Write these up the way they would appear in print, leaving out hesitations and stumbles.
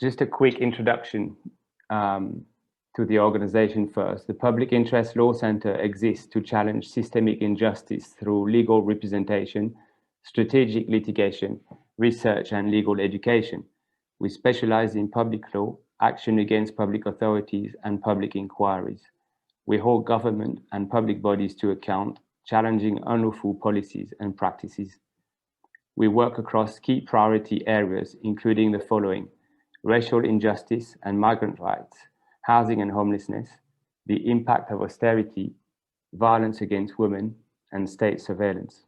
Just a quick introduction to the organization first. The Public Interest Law Center exists to challenge systemic injustice through legal representation, strategic litigation, research, and legal education. We specialize in public law, action against public authorities, and public inquiries. We hold government and public bodies to account, challenging unlawful policies and practices. We work across key priority areas, including the following: racial injustice and migrant rights, housing and homelessness, the impact of austerity, violence against women, and state surveillance.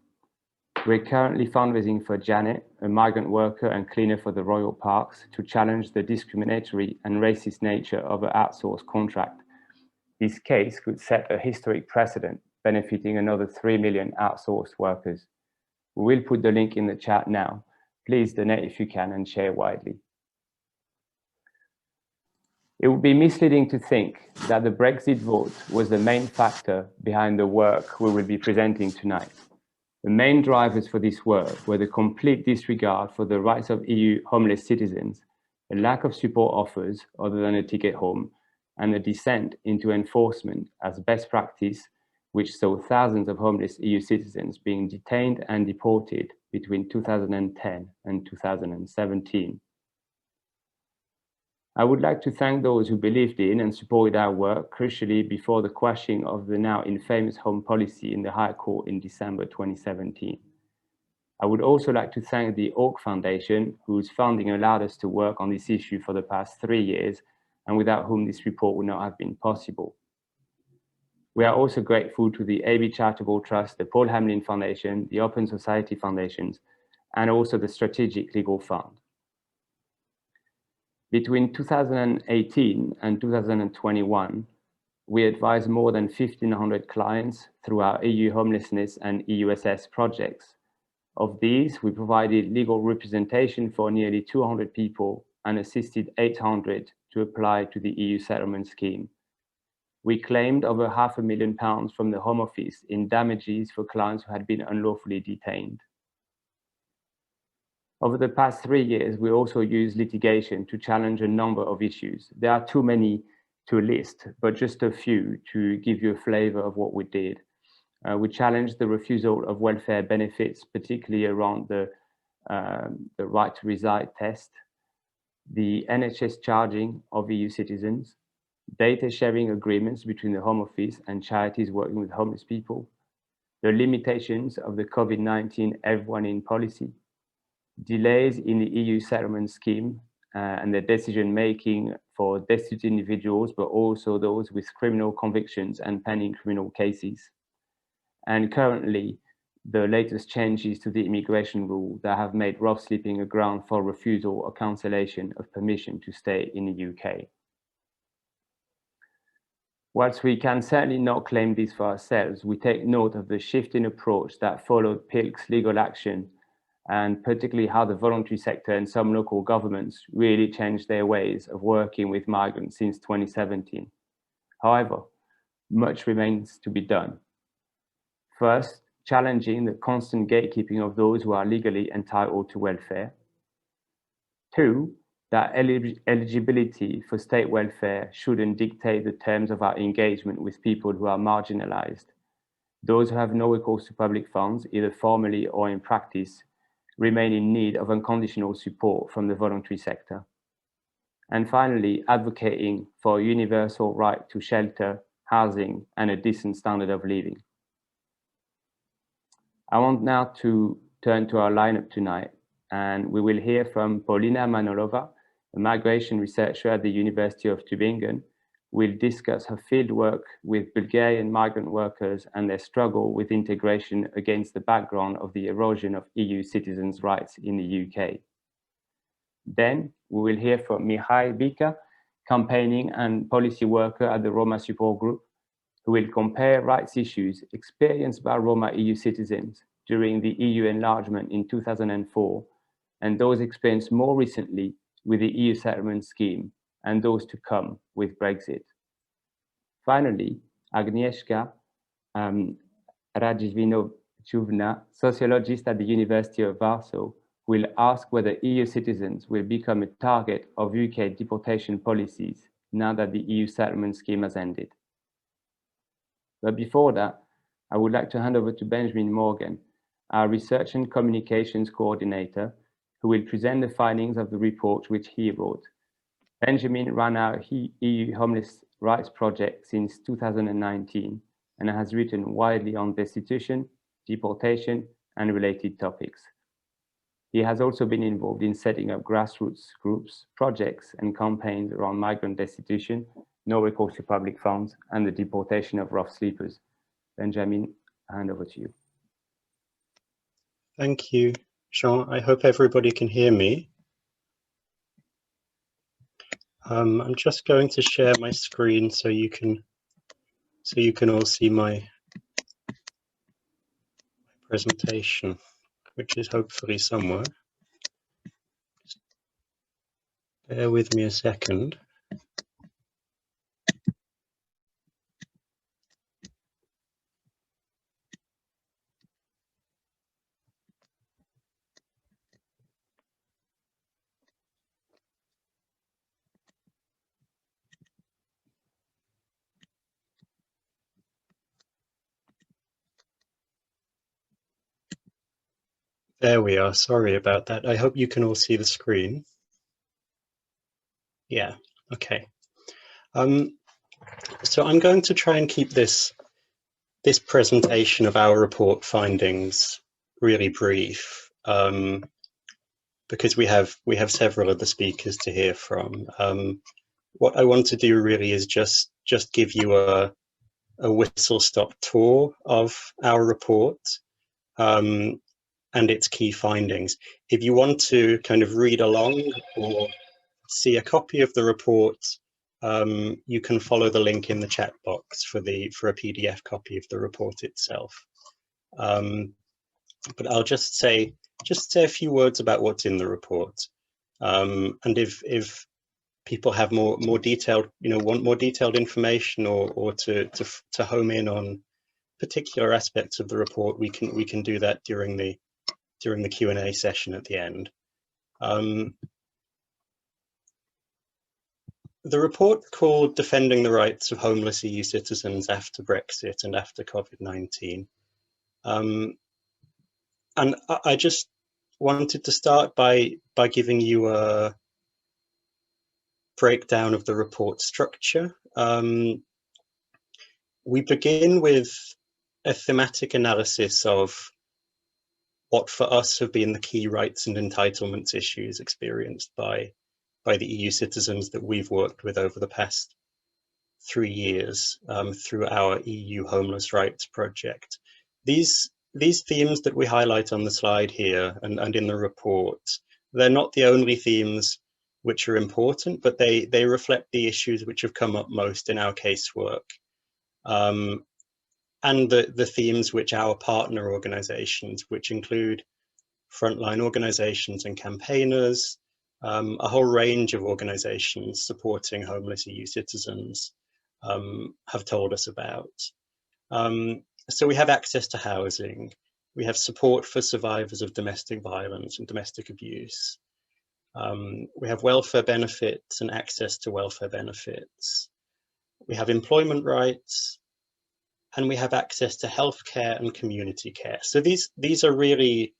We're currently fundraising for Janet, a migrant worker and cleaner for the Royal Parks, to challenge the discriminatory and racist nature of an outsourced contract. This case could set a historic precedent, benefiting another 3 million outsourced workers. We will put the link in the chat now. Please donate if you can and share widely. It would be misleading to think that the Brexit vote was the main factor behind the work we will be presenting tonight. The main drivers for this work were the complete disregard for the rights of EU homeless citizens, the lack of support offers other than a ticket home, and the descent into enforcement as best practice, which saw thousands of homeless EU citizens being detained and deported between 2010 and 2017. I would like to thank those who believed in and supported our work, crucially before the quashing of the now infamous home policy in the High Court in December 2017. I would also like to thank the Org Foundation, whose funding allowed us to work on this issue for the past 3 years, and without whom this report would not have been possible. We are also grateful to the AB Charitable Trust, the Paul Hamlin Foundation, the Open Society Foundations, and also the Strategic Legal Fund. Between 2018 and 2021, we advised more than 1,500 clients through our EU homelessness and EUSS projects. Of these, we provided legal representation for nearly 200 people and assisted 800 to apply to the EU settlement scheme. We claimed over £500,000 from the Home Office in damages for clients who had been unlawfully detained. Over the past 3 years, we also used litigation to challenge a number of issues. There are too many to list, but just a few to give you a flavor of what we did. We challenged the refusal of welfare benefits, particularly around the right to reside test, the NHS charging of EU citizens, data sharing agreements between the Home Office and charities working with homeless people, the limitations of the COVID-19 everyone in policy, delays in the EU settlement scheme and the decision-making for destitute individuals, but also those with criminal convictions and pending criminal cases. And currently, the latest changes to the immigration rule that have made rough sleeping a ground for refusal or cancellation of permission to stay in the UK. Whilst we can certainly not claim this for ourselves, we take note of the shift in approach that followed PILC's legal action, and particularly how the voluntary sector and some local governments really changed their ways of working with migrants since 2017. However, much remains to be done. First, challenging the constant gatekeeping of those who are legally entitled to welfare. 2, that eligibility for state welfare shouldn't dictate the terms of our engagement with people who are marginalised. Those who have no recourse to public funds, either formally or in practice, remain in need of unconditional support from the voluntary sector. And finally, advocating for a universal right to shelter, housing, and a decent standard of living. I want now to turn to our lineup tonight, and we will hear from Polina Manolova, a migration researcher at the University of Tübingen, who will discuss her fieldwork with Bulgarian migrant workers and their struggle with integration against the background of the erosion of EU citizens' rights in the UK. Then we will hear from Mihai Bica, campaigning and policy worker at the Roma Support Group, who will compare rights issues experienced by Roma EU citizens during the EU enlargement in 2004 and those experienced more recently with the EU settlement scheme and those to come with Brexit. Finally, Agnieszka Radziwinowiczówna, sociologist at the University of Warsaw, will ask whether EU citizens will become a target of UK deportation policies now that the EU settlement scheme has ended. But before that, I would like to hand over to Benjamin Morgan, our Research and Communications Coordinator, who will present the findings of the report which he wrote. Benjamin ran our EU Homeless Rights Project since 2019 and has written widely on destitution, deportation, and related topics. He has also been involved in setting up grassroots groups, projects, and campaigns around migrant destitution, no recourse to public funds, and the deportation of rough sleepers. Benjamin, I hand over to you. Thank you, Jean. I hope everybody can hear me. I'm just going to share my screen so you can all see my presentation, which is hopefully somewhere. Bear with me a second. There we are. Sorry about that. I hope you can all see the screen. Yeah, okay. So I'm going to try and keep this presentation of our report findings really brief, because we have several other speakers to hear from. What I want to do really is just give you a whistle-stop tour of our report and its key findings. If you want to kind of read along or see a copy of the report, you can follow the link in the chat box for a PDF copy of the report itself. But I'll just say a few words about what's in the report. And if people have more detailed, want more detailed information or to home in on particular aspects of the report, we can do that during the Q&A session at the end. The report called Defending the Rights of Homeless EU Citizens After Brexit and After COVID-19. And I just wanted to start by giving you a breakdown of the report structure. We begin with a thematic analysis of what for us have been the key rights and entitlements issues experienced by the EU citizens that we've worked with over the past 3 years through our EU Homeless Rights Project. These themes that we highlight on the slide here and in the report, they're not the only themes which are important, but they reflect the issues which have come up most in our casework, and the themes which our partner organizations, which include frontline organizations and campaigners, a whole range of organizations supporting homeless EU citizens, have told us about. So we have access to housing, we have support for survivors of domestic violence and domestic abuse, we have welfare benefits and access to welfare benefits, we have employment rights, and we have access to healthcare and community care. So these are really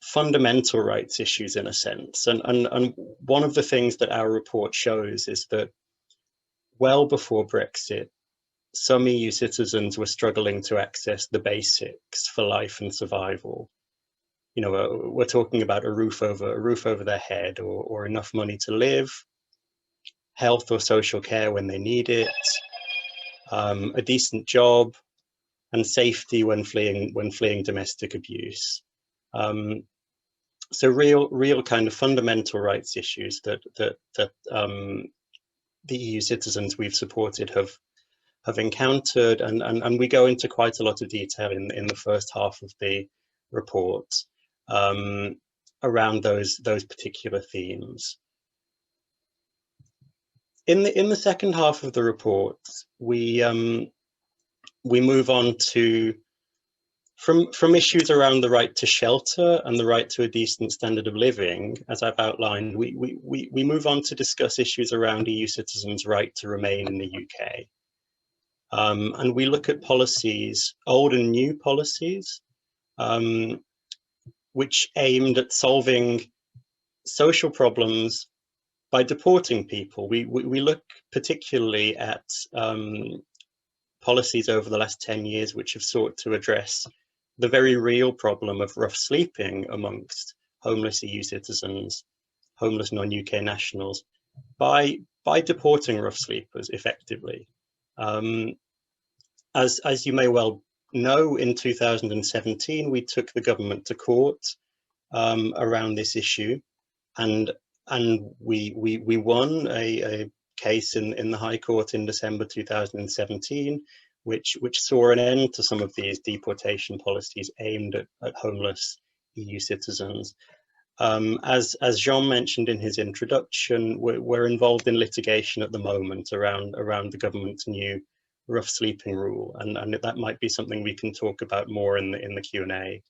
fundamental rights issues in a sense. And one of the things that our report shows is that well before Brexit, some EU citizens were struggling to access the basics for life and survival. We're talking about a roof over their head, or enough money to live, health or social care when they need it, a decent job, and safety when fleeing domestic abuse. So real kind of fundamental rights issues that the EU citizens we've supported have encountered, and we go into quite a lot of detail in the first half of the report around those particular themes. In the second half of the report, we move on to From issues around the right to shelter and the right to a decent standard of living, as I've outlined, we move on to discuss issues around EU citizens' right to remain in the UK. And we look at policies, old and new policies, which aimed at solving social problems by deporting people. We look particularly at policies over the last 10 years which have sought to address the very real problem of rough sleeping amongst homeless EU citizens, homeless non-UK nationals, by deporting rough sleepers effectively. As you may well know, in 2017, we took the government to court around this issue, and we won a case in the High Court in December 2017, which saw an end to some of these deportation policies aimed at homeless EU citizens. As Jean mentioned in his introduction, we're involved in litigation at the moment around the government's new rough sleeping rule, and that might be something we can talk about more in the Q&A.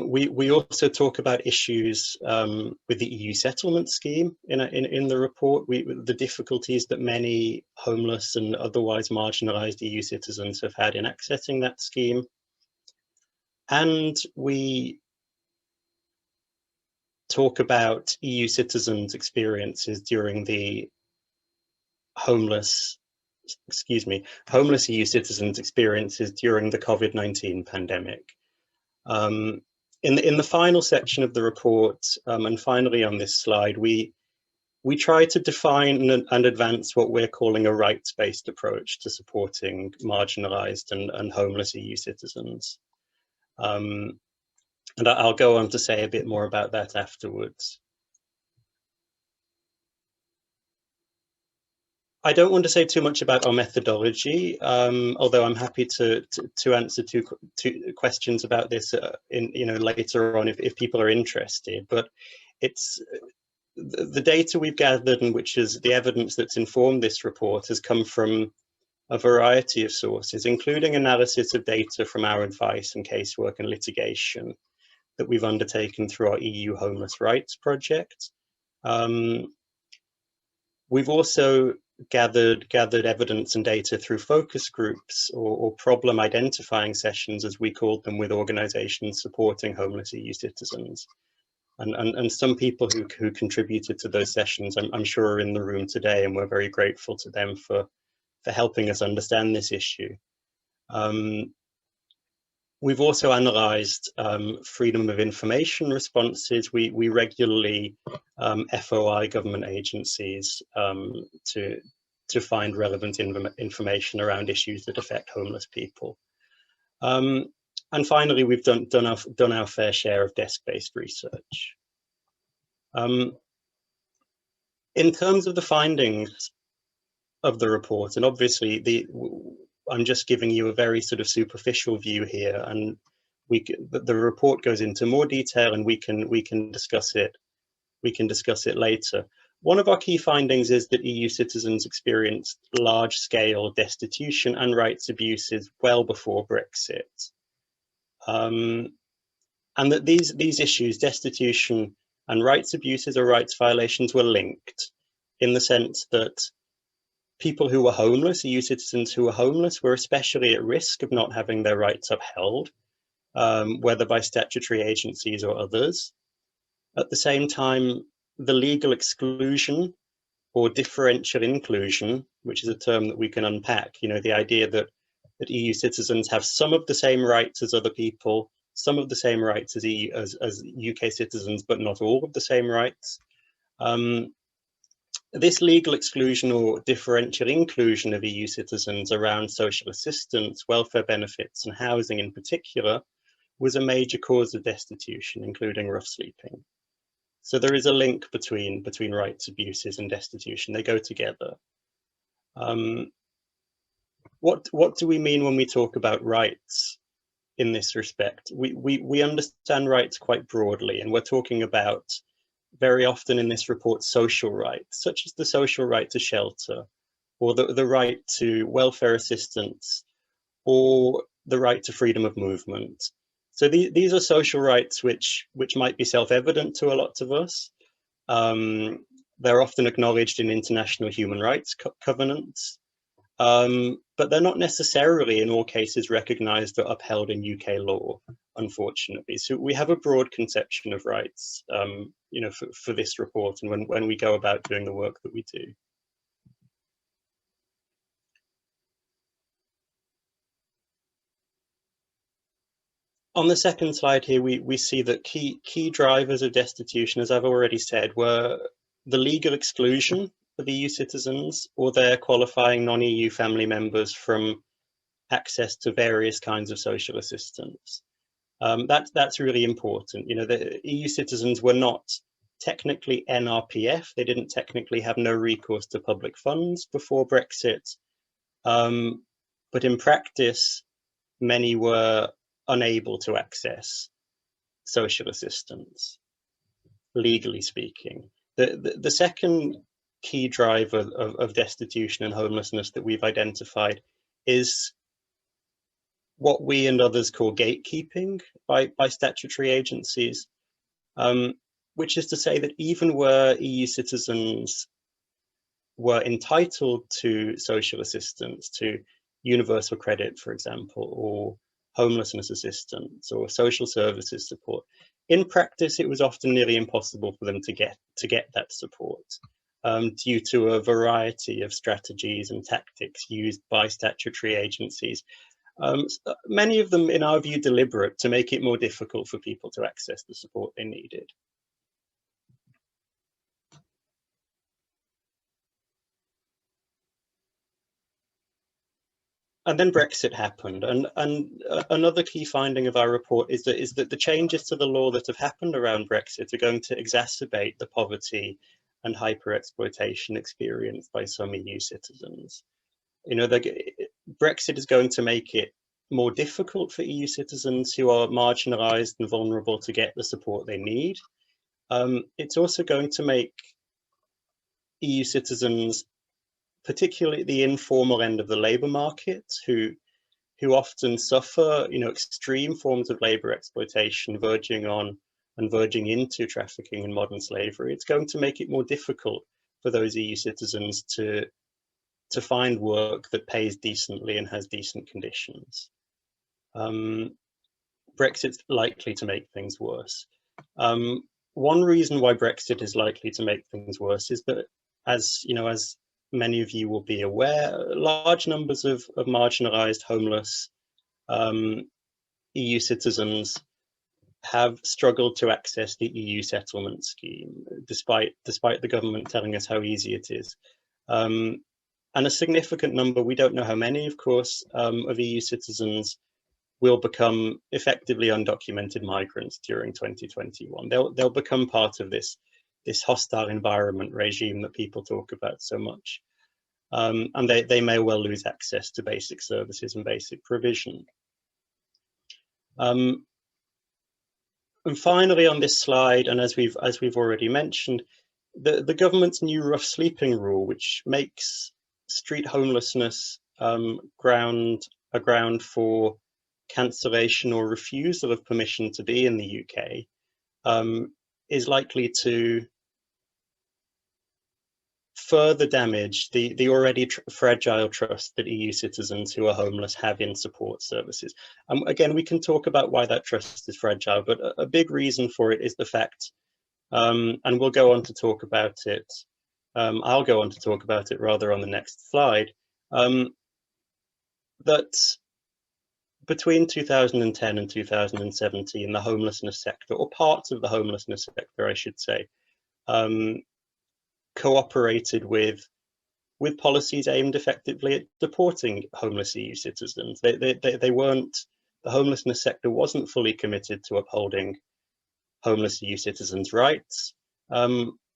We also talk about issues with the EU settlement scheme in the report, the difficulties that many homeless and otherwise marginalised EU citizens have had in accessing that scheme. And we talk about EU citizens' experiences during the homeless EU citizens' experiences during the COVID-19 pandemic. In the final section of the report, and finally on this slide, we try to define and advance what we're calling a rights-based approach to supporting marginalised and homeless EU citizens. And I'll go on to say a bit more about that afterwards. I don't want to say too much about our methodology, although I'm happy to answer two questions about this later on if people are interested. But it's the data we've gathered, and which is the evidence that's informed this report, has come from a variety of sources, including analysis of data from our advice and casework and litigation that we've undertaken through our EU Homeless Rights project. We've also gathered evidence and data through focus groups or problem identifying sessions, as we called them, with organisations supporting homeless EU citizens. And some people who contributed to those sessions, I'm sure, are in the room today, and we're very grateful to them for helping us understand this issue. We've also analysed freedom of information responses. We regularly FOI government agencies to find relevant information around issues that affect homeless people. And finally, we've done our fair share of desk-based research. In terms of the findings of the report, and obviously I'm just giving you a very sort of superficial view here, and the report goes into more detail, and we can discuss it. We can discuss it later. One of our key findings is that EU citizens experienced large-scale destitution and rights abuses well before Brexit, and that these issues, destitution and rights abuses or rights violations, were linked, in the sense that people who were homeless, EU citizens who were homeless, were especially at risk of not having their rights upheld, whether by statutory agencies or others. At the same time, the legal exclusion or differential inclusion, which is a term that we can unpack, the idea that EU citizens have some of the same rights as other people, some of the same rights as UK citizens, but not all of the same rights. This legal exclusion or differential inclusion of EU citizens around social assistance, welfare benefits, and housing in particular was a major cause of destitution, including rough sleeping. So there is a link between rights abuses and destitution. They go together. What do we mean when we talk about rights in this respect? We understand rights quite broadly, and we're talking about, very often in this report, social rights, such as the social right to shelter, or the right to welfare assistance, or the right to freedom of movement. So these are social rights which might be self-evident to a lot of us. They're often acknowledged in international human rights covenants, but they're not necessarily in all cases recognized or upheld in UK law, unfortunately. So we have a broad conception of rights, you know, for this report and when we go about doing the work that we do. On the second slide here, we see that key drivers of destitution, as I've already said, were the legal exclusion of EU citizens or their qualifying non-EU family members from access to various kinds of social assistance. That's really important. You know, the EU citizens were not technically NRPF. They didn't technically have no recourse to public funds before Brexit. But in practice, many were unable to access social assistance, legally speaking. The second key driver of destitution and homelessness that we've identified is what we and others call gatekeeping by statutory agencies, which is to say that even where EU citizens were entitled to social assistance, to universal credit, for example, or homelessness assistance or social services support, in practice it was often nearly impossible for them to get that support due to a variety of strategies and tactics used by statutory agencies, many of them in our view deliberate, to make it more difficult for people to access the support they needed. And then Brexit happened, and another key finding of our report is that the changes to the law that have happened around Brexit are going to exacerbate the poverty and hyper-exploitation experienced by some EU citizens. You know, Brexit is going to make it more difficult for EU citizens who are marginalised and vulnerable to get the support they need. It's also going to make EU citizens, particularly at the informal end of the labour market, who often suffer, you know, extreme forms of labour exploitation, verging on and verging into trafficking and modern slavery. It's going to make it more difficult for those EU citizens to find work that pays decently and has decent conditions. Brexit's likely to make things worse. One reason why Brexit is likely to make things worse is that, as you know, as many of you will be aware, large numbers of marginalised, homeless EU citizens have struggled to access the EU settlement scheme, despite the government telling us how easy it is. And a significant number, we don't know how many, of course, of EU citizens will become effectively undocumented migrants during 2021. They'll become part of this hostile environment regime that people talk about so much. And they may well lose access to basic services and basic provision. And finally, on this slide, and as we've already mentioned, the government's new rough sleeping rule, which makes street homelessness a ground for cancellation or refusal of permission to be in the UK, is likely to further damage the already fragile trust that EU citizens who are homeless have in support services. Again, we can talk about why that trust is fragile, but a big reason for it is the fact, and we'll go on to talk about it, I'll go on to talk about it rather on the next slide, that between 2010 and 2017, the homelessness sector, or parts of the homelessness sector, I should say, cooperated with policies aimed effectively at deporting homeless EU citizens. They weren't, the homelessness sector wasn't fully committed to upholding homeless EU citizens' rights.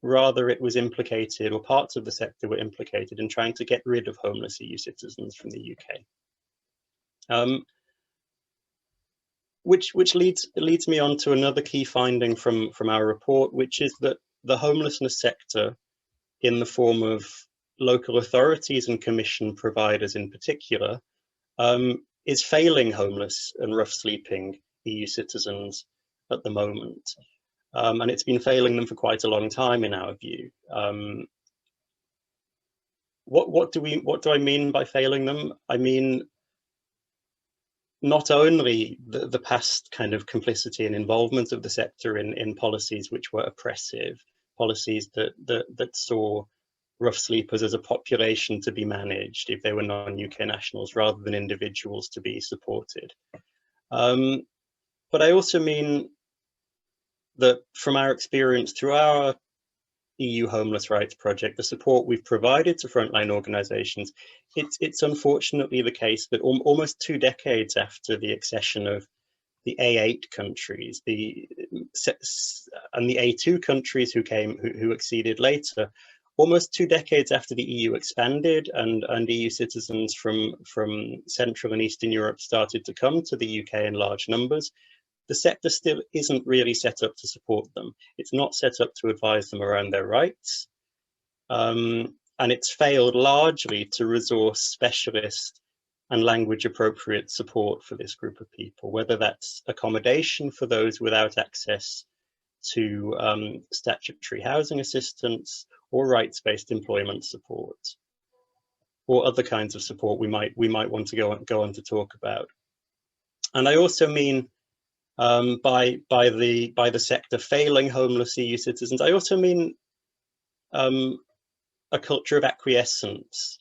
Rather, it was implicated, or parts of the sector were implicated in trying to get rid of homeless EU citizens from the UK. Which leads me on to another key finding from our report, which is that the homelessness sector, in the form of local authorities and commission providers in particular, is failing homeless and rough sleeping EU citizens at the moment. And it's been failing them for quite a long time in our view. What do I mean by failing them? I mean, not only the past kind of complicity and involvement of the sector in policies which were oppressive, policies that saw rough sleepers as a population to be managed if they were non-UK nationals rather than individuals to be supported. But I also mean that from our experience through our EU Homeless Rights Project, the support we've provided to frontline organisations, it's unfortunately the case that almost 2 decades after the accession of the A8 countries, and the A2 countries who acceded later, almost 2 decades after the EU expanded and EU citizens from Central and Eastern Europe started to come to the UK in large numbers, the sector still isn't really set up to support them. It's not set up to advise them around their rights. And it's failed largely to resource specialist and language appropriate support for this group of people, whether that's accommodation for those without access to statutory housing assistance or rights-based employment support, or other kinds of support we might want to go on to talk about. And I also mean by the sector failing homeless EU citizens, I also mean a culture of acquiescence,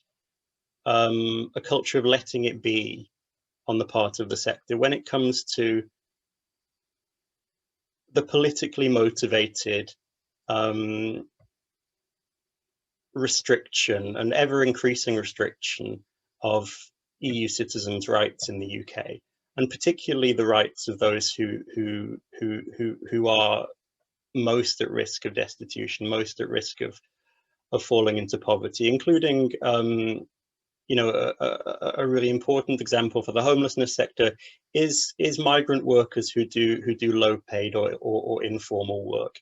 a culture of letting it be on the part of the sector when it comes to the politically motivated restriction and ever-increasing restriction of EU citizens' rights in the UK, and particularly the rights of those who are most at risk of destitution, most at risk of falling into poverty, including you know, a really important example for the homelessness sector is migrant workers who do low paid or informal work.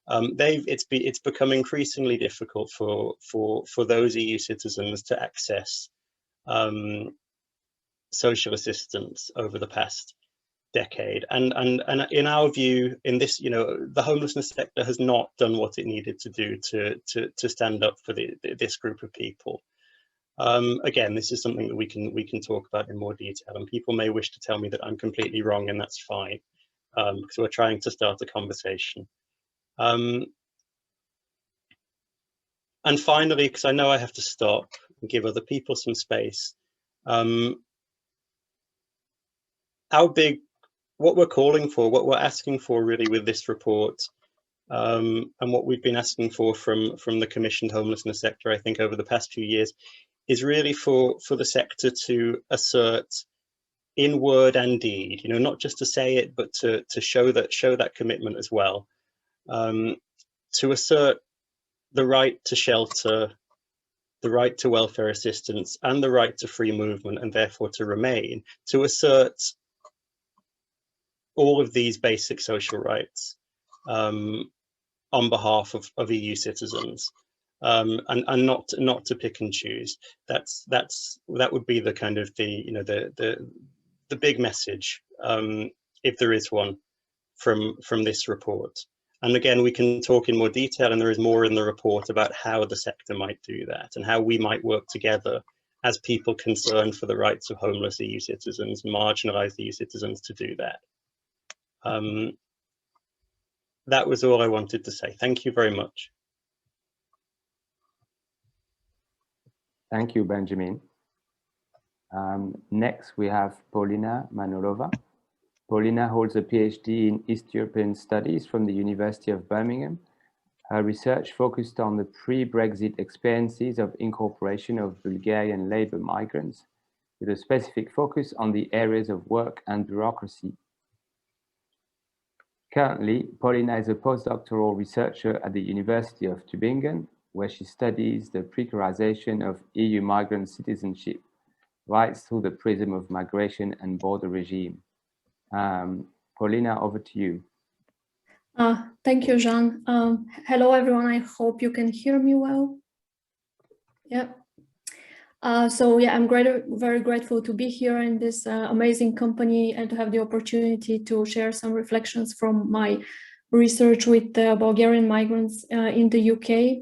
It's become increasingly difficult for those EU citizens to access social assistance over the past decade, and in our view, in this, you know, the homelessness sector has not done what it needed to do to stand up for this group of people. Again, this is something that we can talk about in more detail, and people may wish to tell me that I'm completely wrong, and that's fine, because we're trying to start a conversation. And finally, because I know I have to stop and give other people some space, what we're calling for, what we're asking for really with this report, and what we've been asking for from the commissioned homelessness sector, I think, over the past few years, is really for the sector to assert in word and deed, you know, not just to say it, but to show that commitment as well, to assert the right to shelter, the right to welfare assistance, and the right to free movement, and therefore to remain, to assert all of these basic social rights on behalf of EU citizens, and not to pick and choose. That would be the kind of the big message, if there is one, from this report. And again, we can talk in more detail, and there is more in the report about how the sector might do that and how we might work together as people concerned for the rights of homeless EU citizens, marginalised EU citizens, to do that. That was all I wanted to say. Thank you very much. Thank you, Benjamin. Next, we have Polina Manolova. Polina holds a PhD in East European Studies from the University of Birmingham. Her research focused on the pre-Brexit experiences of incorporation of Bulgarian labour migrants, with a specific focus on the areas of work and bureaucracy. Currently, Polina is a postdoctoral researcher at the University of Tübingen, where she studies the precarization of EU migrant citizenship rights through the prism of migration and border regime. Polina, over to you. Thank you, Jean. Hello, everyone. I hope you can hear me well. Yeah. So yeah, I'm very grateful to be here in this amazing company and to have the opportunity to share some reflections from my research with Bulgarian migrants in the UK.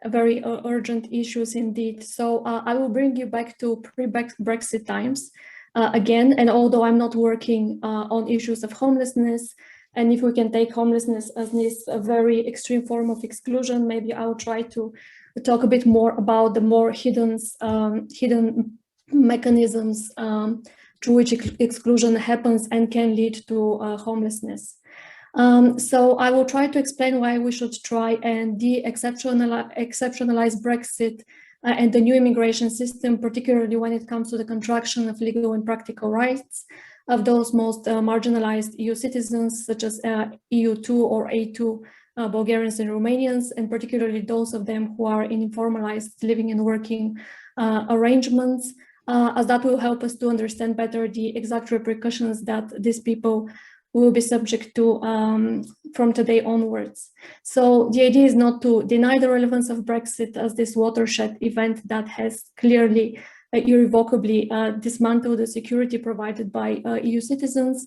Very urgent issues indeed. So I will bring you back to pre-Brexit times again. And although I'm not working on issues of homelessness, and if we can take homelessness as this a very extreme form of exclusion, maybe I'll try to talk a bit more about the more hidden mechanisms through which exclusion happens and can lead to homelessness. So I will try to explain why we should try and exceptionalize Brexit and the new immigration system, particularly when it comes to the contraction of legal and practical rights of those most marginalized EU citizens, such as EU2 or A2 Bulgarians and Romanians, and particularly those of them who are in informalized living and working arrangements, as that will help us to understand better the exact repercussions that these people will be subject to from today onwards. So the idea is not to deny the relevance of Brexit as this watershed event that has clearly, irrevocably dismantled the security provided by EU citizens,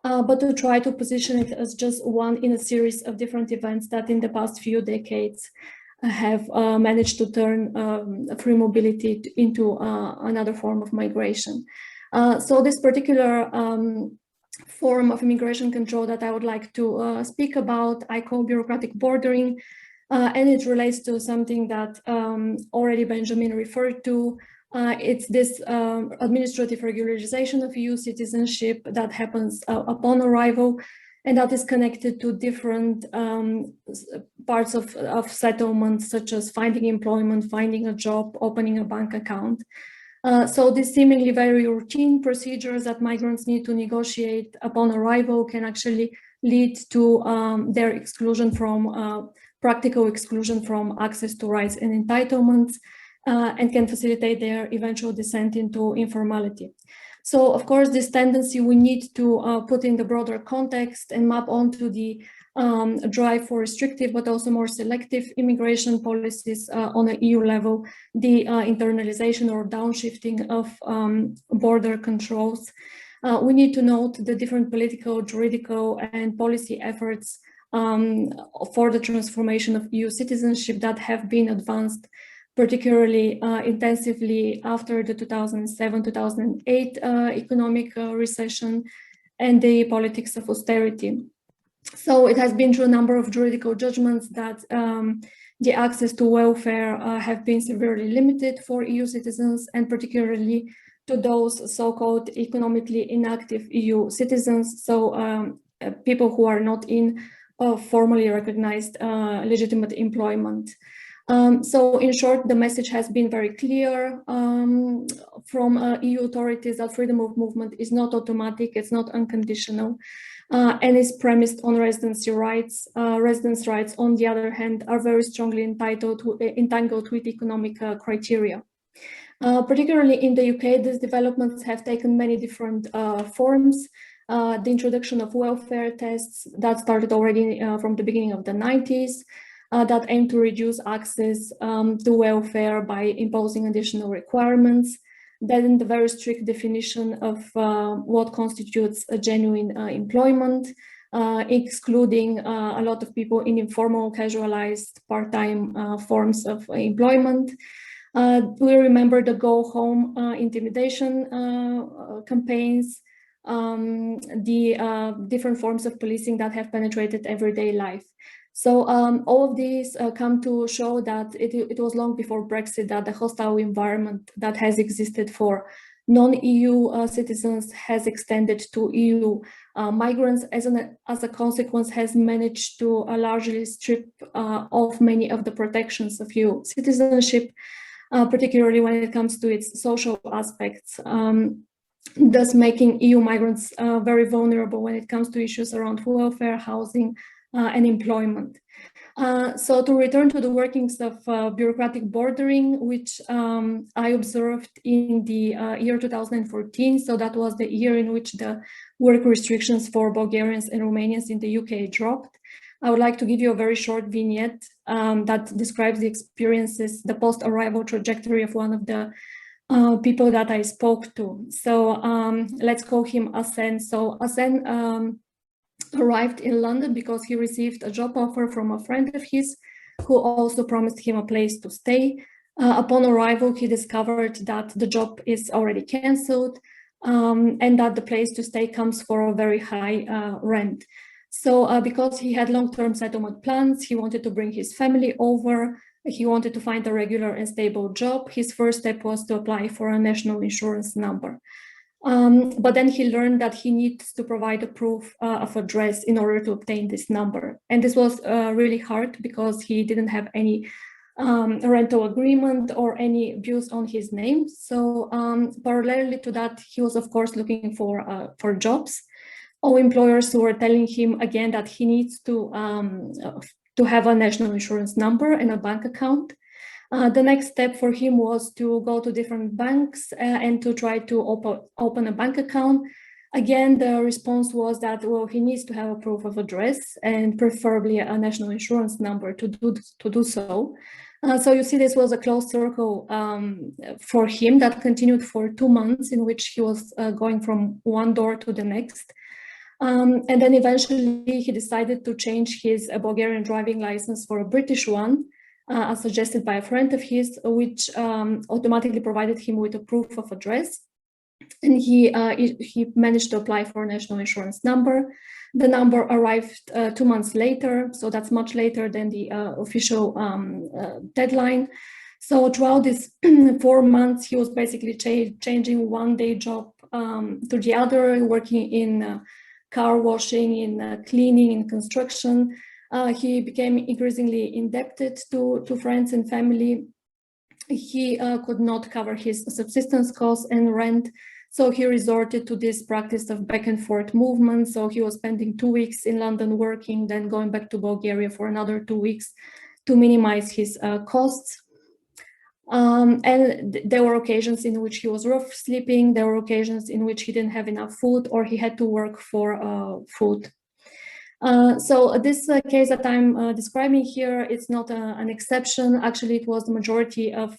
but to try to position it as just one in a series of different events that in the past few decades have managed to turn free mobility into another form of migration. So this particular form of immigration control that I would like to speak about, I call bureaucratic bordering, and it relates to something that already Benjamin referred to. It's this administrative regularization of EU citizenship that happens upon arrival, and that is connected to different parts of settlement, such as finding employment, finding a job, opening a bank account. So these seemingly very routine procedures that migrants need to negotiate upon arrival can actually lead to their exclusion from practical exclusion from access to rights and entitlements, and can facilitate their eventual descent into informality. So, of course, this tendency we need to put in the broader context and map onto the drive for restrictive but also more selective immigration policies on an EU level, the internalization or downshifting of border controls. We need to note the different political, juridical, and policy efforts for the transformation of EU citizenship that have been advanced particularly intensively after the 2007-2008 economic recession and the politics of austerity. So it has been through a number of juridical judgments that the access to welfare have been severely limited for EU citizens, and particularly to those so-called economically inactive EU citizens, so people who are not in formally recognized legitimate employment. So in short, the message has been very clear from EU authorities that freedom of movement is not automatic, it's not unconditional, and is premised on residency rights. Residence rights, on the other hand, are very strongly entangled with economic criteria. Particularly in the UK, these developments have taken many different forms. The introduction of welfare tests that started already from the beginning of the 90s, that aim to reduce access to welfare by imposing additional requirements. Then the very strict definition of what constitutes a genuine employment, excluding a lot of people in informal, casualized, part-time forms of employment. We remember the go home intimidation campaigns, the different forms of policing that have penetrated everyday life. So all of these come to show that it was long before Brexit that the hostile environment that has existed for non-EU citizens has extended to EU migrants, as a consequence has managed to largely strip off many of the protections of EU citizenship, particularly when it comes to its social aspects, thus making EU migrants very vulnerable when it comes to issues around welfare, housing, and employment. So to return to the workings of bureaucratic bordering, which I observed in the year 2014, so that was the year in which the work restrictions for Bulgarians and Romanians in the UK dropped. I would like to give you a very short vignette that describes the experiences, the post-arrival trajectory of one of the people that I spoke to. So let's call him Asen. So Asen arrived in London because he received a job offer from a friend of his who also promised him a place to stay. Upon arrival, he discovered that the job is already cancelled and that the place to stay comes for a very high rent. So because he had long-term settlement plans, he wanted to bring his family over. He wanted to find a regular and stable job. His first step was to apply for a national insurance number. But then he learned that he needs to provide a proof of address in order to obtain this number. And this was really hard because he didn't have any rental agreement or any views on his name. So parallelly to that, he was of course looking for jobs. All employers were telling him again that he needs to have a national insurance number and a bank account. The next step for him was to go to different banks and to try to open a bank account. Again, the response was that, well, he needs to have a proof of address and preferably a national insurance number to do so. So you see, this was a closed circle for him that continued for 2 months, in which he was going from one door to the next. And then eventually he decided to change his Bulgarian driving license for a British one, as suggested by a friend of his, which automatically provided him with a proof of address. And he managed to apply for a national insurance number. The number arrived 2 months later, so that's much later than the official deadline. So throughout these 4 months, he was basically changing one day job to the other, working in car washing, in cleaning, in construction. He became increasingly indebted to friends and family. He could not cover his subsistence costs and rent, so he resorted to this practice of back and forth movement. So he was spending 2 weeks in London working, then going back to Bulgaria for another 2 weeks to minimize his costs. And there were occasions in which he was rough sleeping. There were occasions in which he didn't have enough food, or he had to work for food. So this case that I'm describing here, it's not an exception. Actually, it was the majority of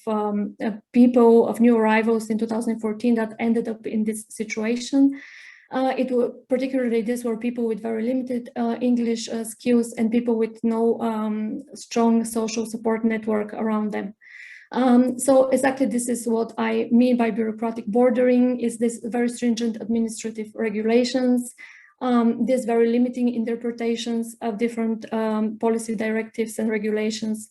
people, of new arrivals in 2014 that ended up in this situation. Particularly, these were people with very limited English skills and people with no strong social support network around them. So exactly this is what I mean by bureaucratic bordering, is this very stringent administrative regulations, these very limiting interpretations of different policy directives and regulations,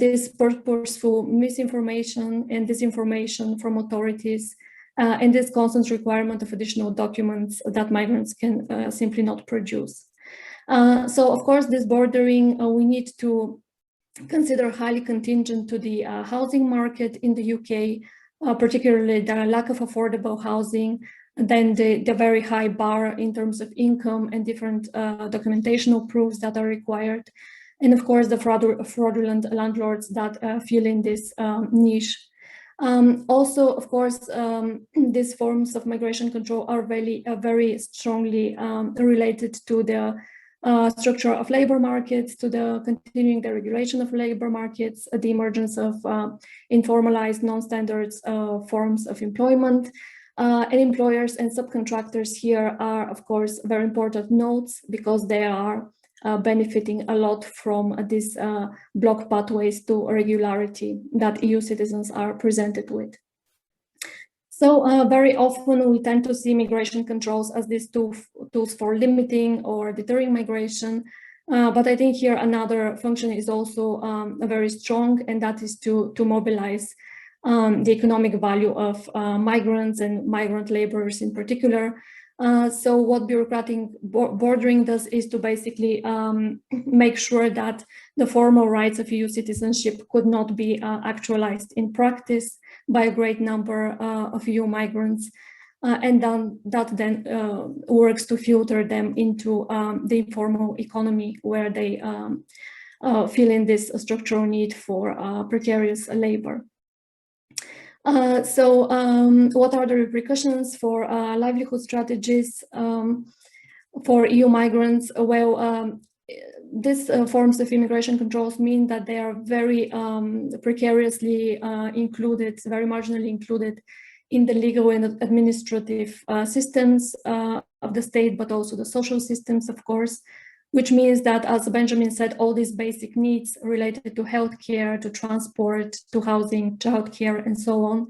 this purposeful misinformation and disinformation from authorities, and this constant requirement of additional documents that migrants can simply not produce. So of course, this bordering, we need to consider highly contingent to the housing market in the UK, particularly the lack of affordable housing, and then the very high bar in terms of income and different documentational proofs that are required. And of course, the fraudulent landlords that fill in this niche. Also, of course, these forms of migration control are very strongly related to the structure of labor markets, to the continuing deregulation of labor markets, the emergence of informalized, non-standard forms of employment. And employers and subcontractors here are, of course, very important nodes, because they are benefiting a lot from these block pathways to regularity that EU citizens are presented with. So very often we tend to see migration controls as these tools for limiting or deterring migration. But I think here another function is also very strong, and that is to mobilize the economic value of migrants and migrant laborers in particular. So what bureaucratic bordering does is to basically make sure that the formal rights of EU citizenship could not be actualized in practice by a great number of EU migrants, and then that works to filter them into the informal economy, where they fill in this structural need for precarious labor. So what are the repercussions for livelihood strategies for EU migrants? Well, these forms of immigration controls mean that they are very precariously included, very marginally included in the legal and administrative systems of the state, but also the social systems, of course, which means that, as Benjamin said, all these basic needs related to healthcare, to transport, to housing, childcare, and so on,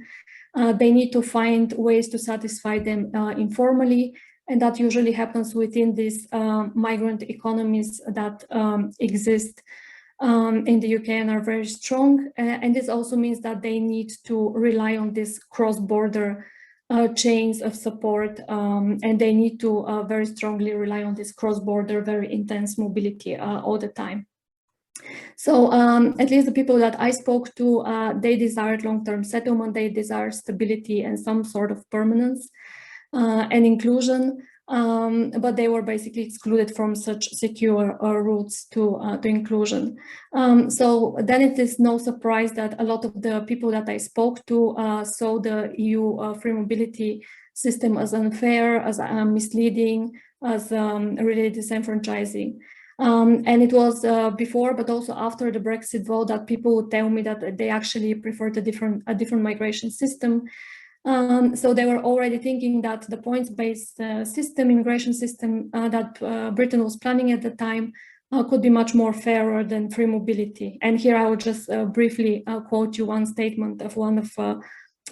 they need to find ways to satisfy them informally, and that usually happens within these migrant economies that exist in the UK and are very strong. And this also means that they need to rely on this cross-border chains of support, and they need to very strongly rely on this cross-border, very intense mobility all the time. So at least the people that I spoke to, they desired long-term settlement, they desire stability and some sort of permanence and inclusion, but they were basically excluded from such secure routes to inclusion. So then it is no surprise that a lot of the people that I spoke to saw the EU free mobility system as unfair, as misleading, as really disenfranchising. And it was before, but also after the Brexit vote, that people would tell me that they actually preferred a different migration system. So they were already thinking that the points-based immigration system that Britain was planning at the time could be much more fairer than free mobility. And here I will just briefly quote you one statement of one of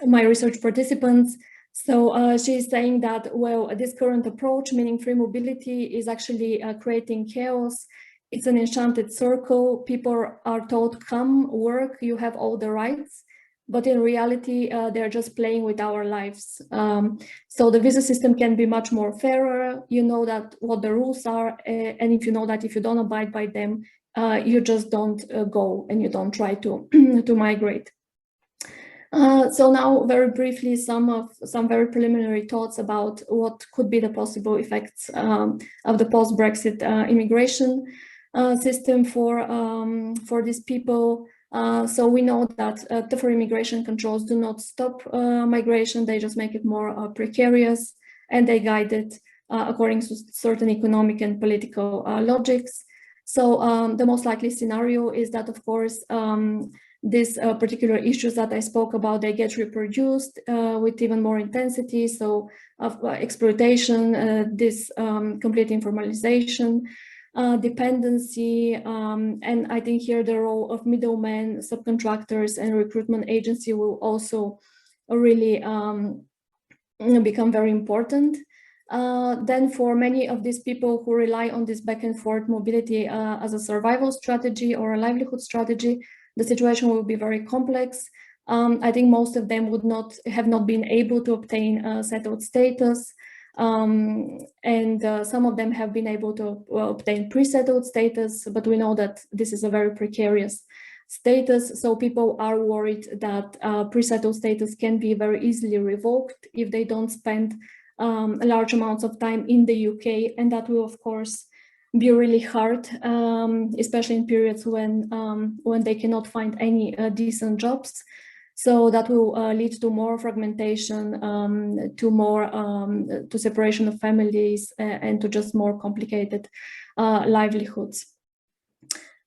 my research participants. So she's saying that, well, this current approach, meaning free mobility, is actually creating chaos. It's an enchanted circle. People are told, come, work, you have all the rights. But in reality, they're just playing with our lives. So the visa system can be much more fairer. You know that what the rules are, and if you know that if you don't abide by them, you just don't go and you don't try to to migrate. So now, very briefly, some very preliminary thoughts about what could be the possible effects of the post-Brexit immigration system for these people. So we know that tougher immigration controls do not stop migration, they just make it more precarious, and they guide it according to certain economic and political logics. So the most likely scenario is that, of course, these particular issues that I spoke about, they get reproduced with even more intensity. So exploitation, this complete informalization, dependency, and I think here the role of middlemen, subcontractors, and recruitment agency will also really become very important. Then for many of these people who rely on this back and forth mobility as a survival strategy or a livelihood strategy, the situation will be very complex. I think most of them would not have been able to obtain settled status. And some of them have been able to obtain pre-settled status, but we know that this is a very precarious status. So people are worried that pre-settled status can be very easily revoked if they don't spend large amounts of time in the UK, and that will, of course, be really hard, especially in periods when they cannot find any decent jobs. So that will lead to more fragmentation, to separation of families, and to just more complicated livelihoods.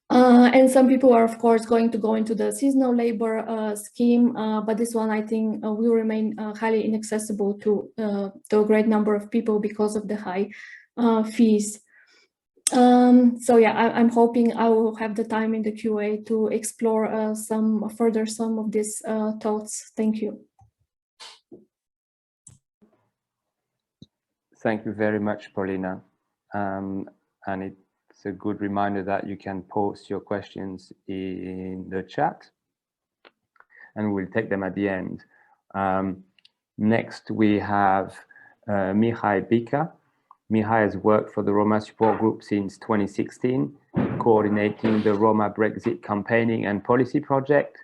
And some people are, of course, going to go into the seasonal labor scheme, but this one, I think, will remain highly inaccessible to a great number of people because of the high fees. So yeah, I'm hoping I will have the time in the QA to explore some of these thoughts. Thank you. Thank you very much, Polina. And it's a good reminder that you can post your questions in the chat, and we'll take them at the end. Next, we have Mihai Bica. Mihai has worked for the Roma Support Group since 2016, coordinating the Roma Brexit campaigning and policy project,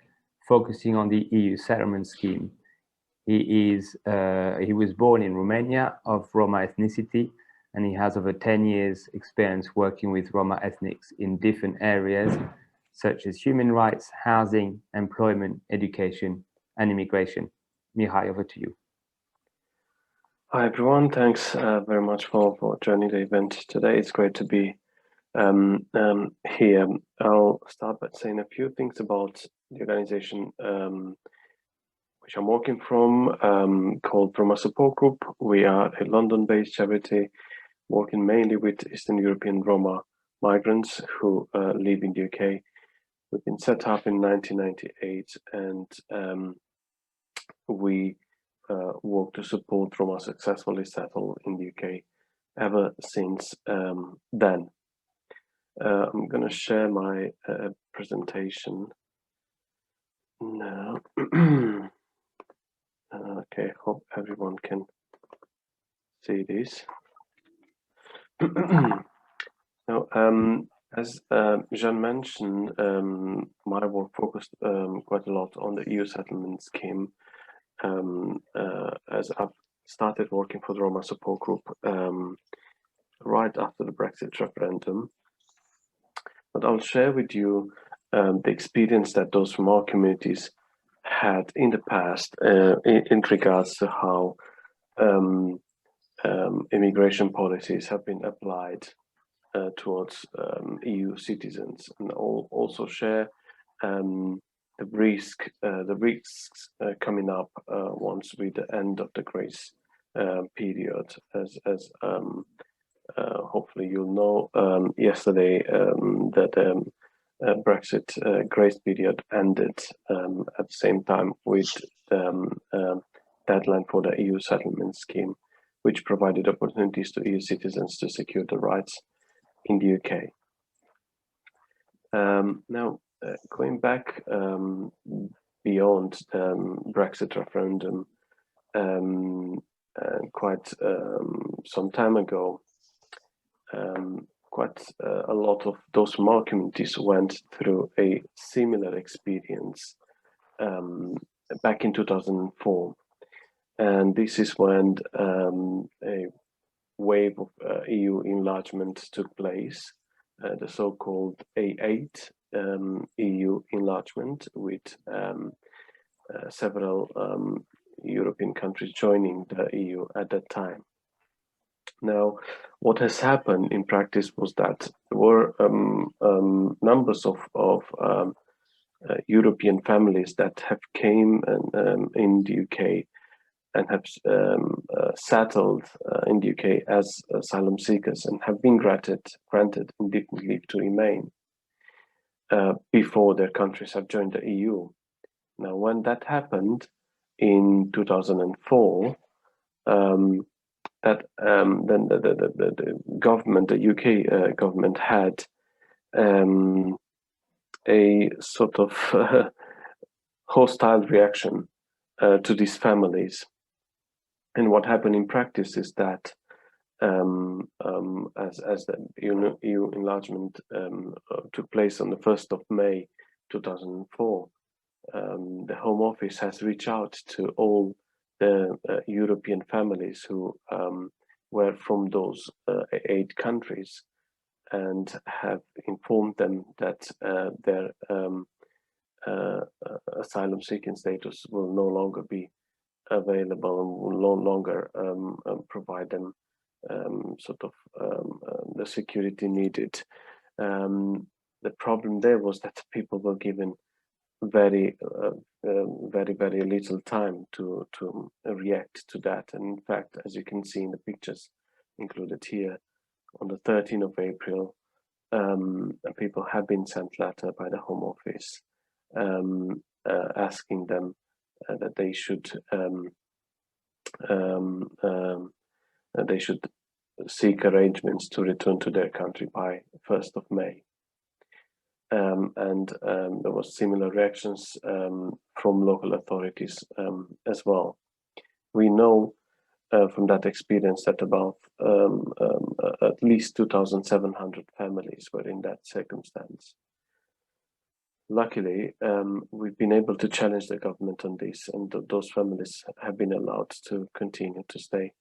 focusing on the EU settlement scheme. He was born in Romania of Roma ethnicity, and he has over 10 years experience working with Roma ethnics in different areas, such as human rights, housing, employment, education, and immigration. Mihai, over to you. Hi everyone, thanks very much for joining the event today. It's great to be Here. I'll start by saying a few things about the organization which I'm working from, called Roma Support Group. We are a London-based charity working mainly with Eastern European Roma migrants who live in the UK. We've been set up in 1998, and we work to support Roma successfully settled in the UK ever since then. I'm going to share my presentation now. Okay, hope everyone can see this. Now, as Jean mentioned, my work focused quite a lot on the EU settlement scheme, as I've started working for the Roma Support Group right after the Brexit referendum. But I'll share with you the experience that those from our communities had in the past in regards to how immigration policies have been applied towards EU citizens, and also share the risks coming up once with the end of the grace period, as hopefully you'll know, yesterday that Brexit grace period ended at the same time with the deadline for the EU settlement scheme, which provided opportunities to EU citizens to secure their rights in the UK. Now, going back beyond the Brexit referendum, quite some time ago, quite a lot of those small communities went through a similar experience back in 2004. And this is when a wave of EU enlargement took place, the so-called A8 EU enlargement, with several European countries joining the EU at that time. Now, what has happened in practice was that there were numbers of European families that have came in the UK and have settled in the UK as asylum seekers and have been granted indefinite leave to remain before their countries have joined the EU. Now, when that happened in 2004, that then the government, the UK government, had a sort of hostile reaction to these families. And what happened in practice is that as the EU enlargement took place on the 1st of May 2004, the Home Office has reached out to all the European families who were from those 8 countries, and have informed them that their asylum seeking status will no longer be available and will no longer provide them sort of the security needed. The problem there was that people were given very little time to react to that. And in fact, as you can see in the pictures included here, on the 13th of April, people have been sent letter by the Home Office asking them that they should seek arrangements to return to their country by 1st of May. And there was similar reactions from local authorities as well. We know from that experience that about at least 2,700 families were in that circumstance. Luckily, we've been able to challenge the government on this, and those families have been allowed to continue to stay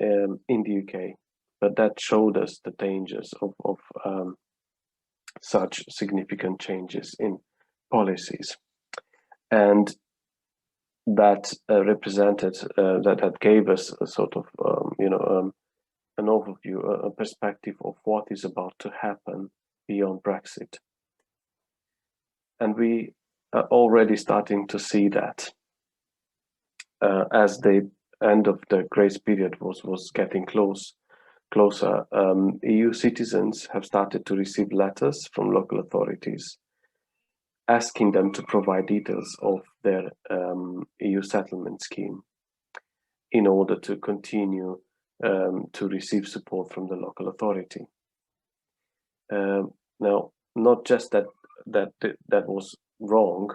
in the UK. But that showed us the dangers of such significant changes in policies, and that represented that gave us a sort of an overview, a perspective of what is about to happen beyond Brexit. And we are already starting to see that as the end of the grace period was getting closer. EU citizens have started to receive letters from local authorities asking them to provide details of their EU settlement scheme in order to continue to receive support from the local authority. Now, not just that was wrong,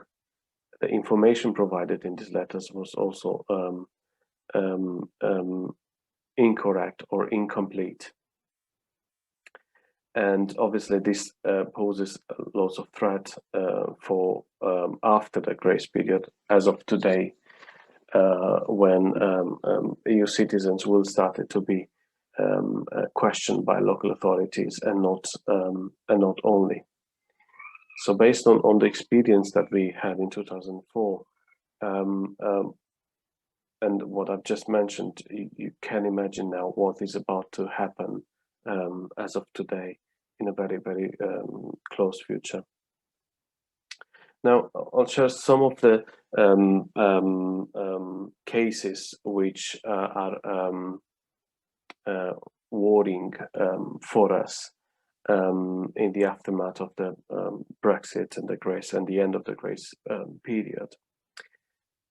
the information provided in these letters was also incorrect or incomplete. And obviously this poses lots of threat for after the grace period, as of today, when EU citizens will start to be questioned by local authorities and not only. So based on the experience that we had in 2004, and what I've just mentioned, you can imagine now what is about to happen as of today in a very, very close future. Now, I'll share some of the cases which are worrying for us in the aftermath of the Brexit and the grace and the end of the grace period.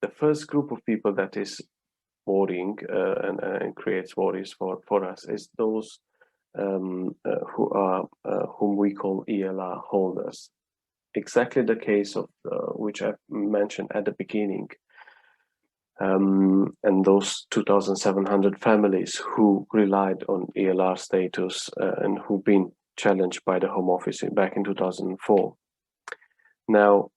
The first group of people that is worrying and creates worries for us is those whom we call ELR holders. Exactly the case of which I mentioned at the beginning, and those 2,700 families who relied on ELR status and who've been challenged by the Home Office back in 2004. Now,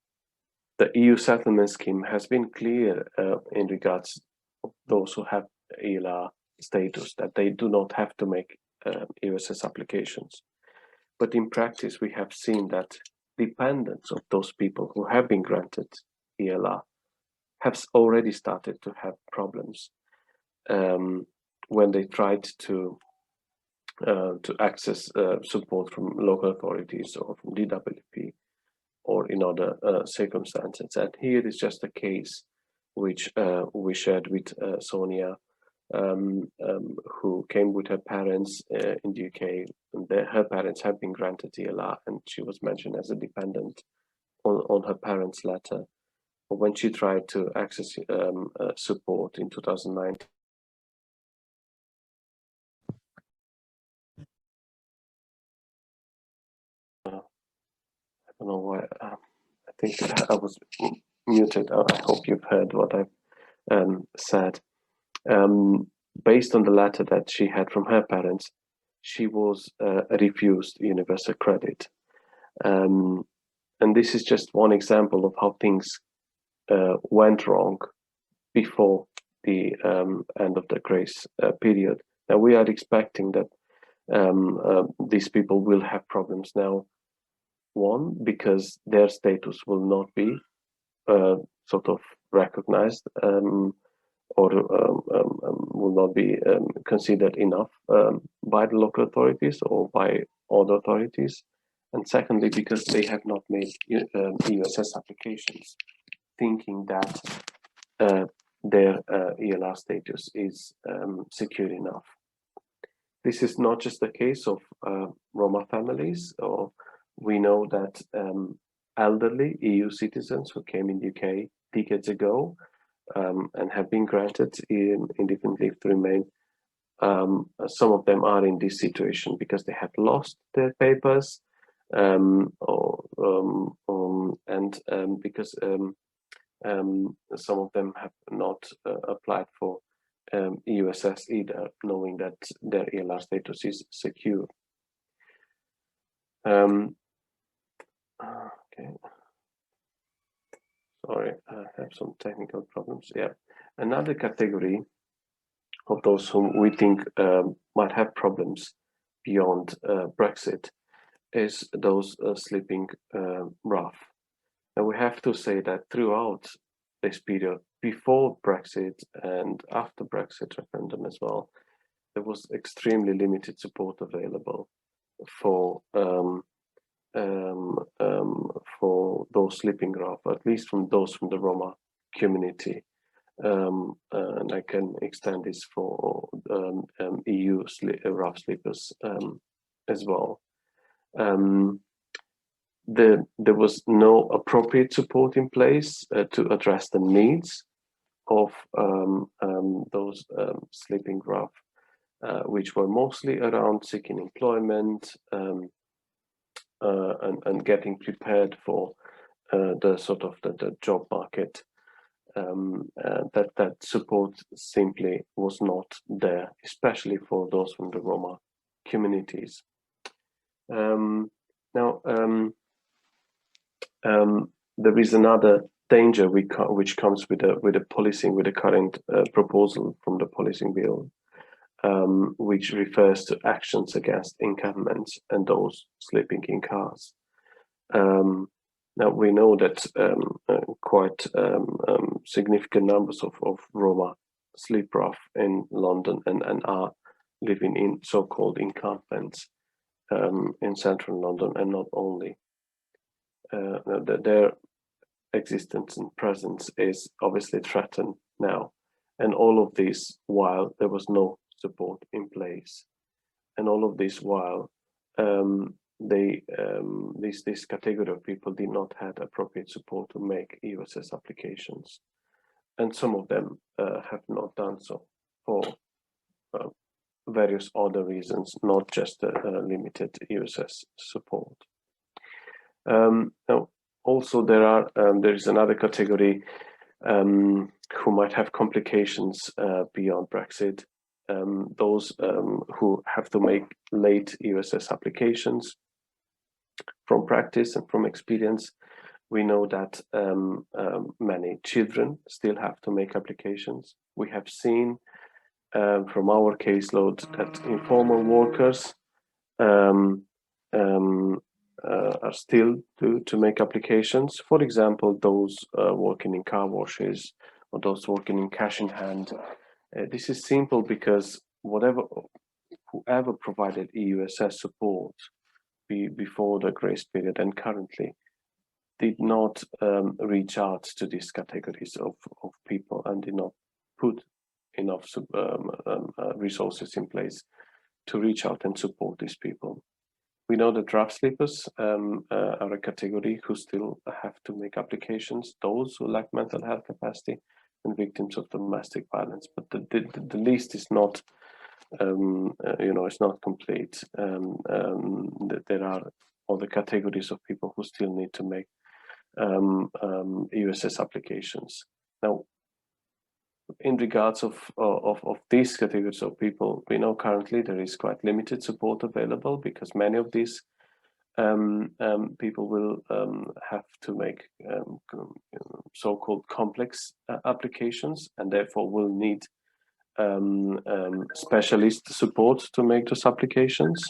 the EU settlement scheme has been clear in regards of those who have ELR status, that they do not have to make EUSS applications. But in practice, we have seen that dependents of those people who have been granted ELR have already started to have problems when they tried to access support from local authorities or from DWP or in other circumstances. And here is just a case which we shared with Sonia, who came with her parents in the UK. And her parents have been granted ELR, and she was mentioned as a dependent on her parents' letter. But when she tried to access support in 2019, I don't know why. I think I was muted. I hope you've heard what I've said. Based on the letter that she had from her parents, she was refused universal credit. And this is just one example of how things went wrong before the end of the grace period. Now we are expecting that these people will have problems now. One, because their status will not be sort of recognized or will not be considered enough by the local authorities or by other authorities. And secondly, because they have not made EUSS applications, thinking that their ELR status is secure enough. This is not just the case of Roma families, or we know that elderly EU citizens who came in the UK decades ago and have been granted indefinite leave to remain, some of them are in this situation because they have lost their papers and because some of them have not applied for EUSS either, knowing that their ELR status is secure. Okay. Sorry, I have some technical problems. Yeah, another category of those whom we think might have problems beyond Brexit is those sleeping rough. And we have to say that throughout this period, before Brexit and after Brexit referendum as well, there was extremely limited support available for those sleeping rough, at least from those from the Roma community. And I can extend this for EU rough sleepers as well. There was no appropriate support in place to address the needs of those sleeping rough, which were mostly around seeking employment and getting prepared for the sort of the job market. That support simply was not there, especially for those from the Roma communities. Now, there is another danger which comes with the policing, with the current proposal from the policing bill, which refers to actions against incumbents and those sleeping in cars. Now we know that quite significant numbers of Roma sleep rough in London and are living in so-called encampments in central London, and not only. Their existence and presence is obviously threatened now, and all of this while there was no support in place, and all of this while this category of people did not have appropriate support to make EUSS applications, and some of them have not done so for various other reasons, not just limited EUSS support. Now, also there is another category who might have complications beyond Brexit. Those who have to make late EUSS applications. From practice and from experience, we know that many children still have to make applications. We have seen from our caseload that informal workers are still to make applications. For example, those working in car washes or those working in cash in hand. This is simple because whoever provided EUSS support before the grace period and currently did not reach out to these categories of people and did not put enough resources in place to reach out and support these people. We know that rough sleepers are a category who still have to make applications, those who lack mental health capacity and victims of domestic violence. But the list is not, it's not complete. There are other categories of people who still need to make EUSS applications. Now, in regards of these categories of people, we know currently there is quite limited support available because many of these people will have to make so-called complex applications, and therefore will need specialist support to make those applications.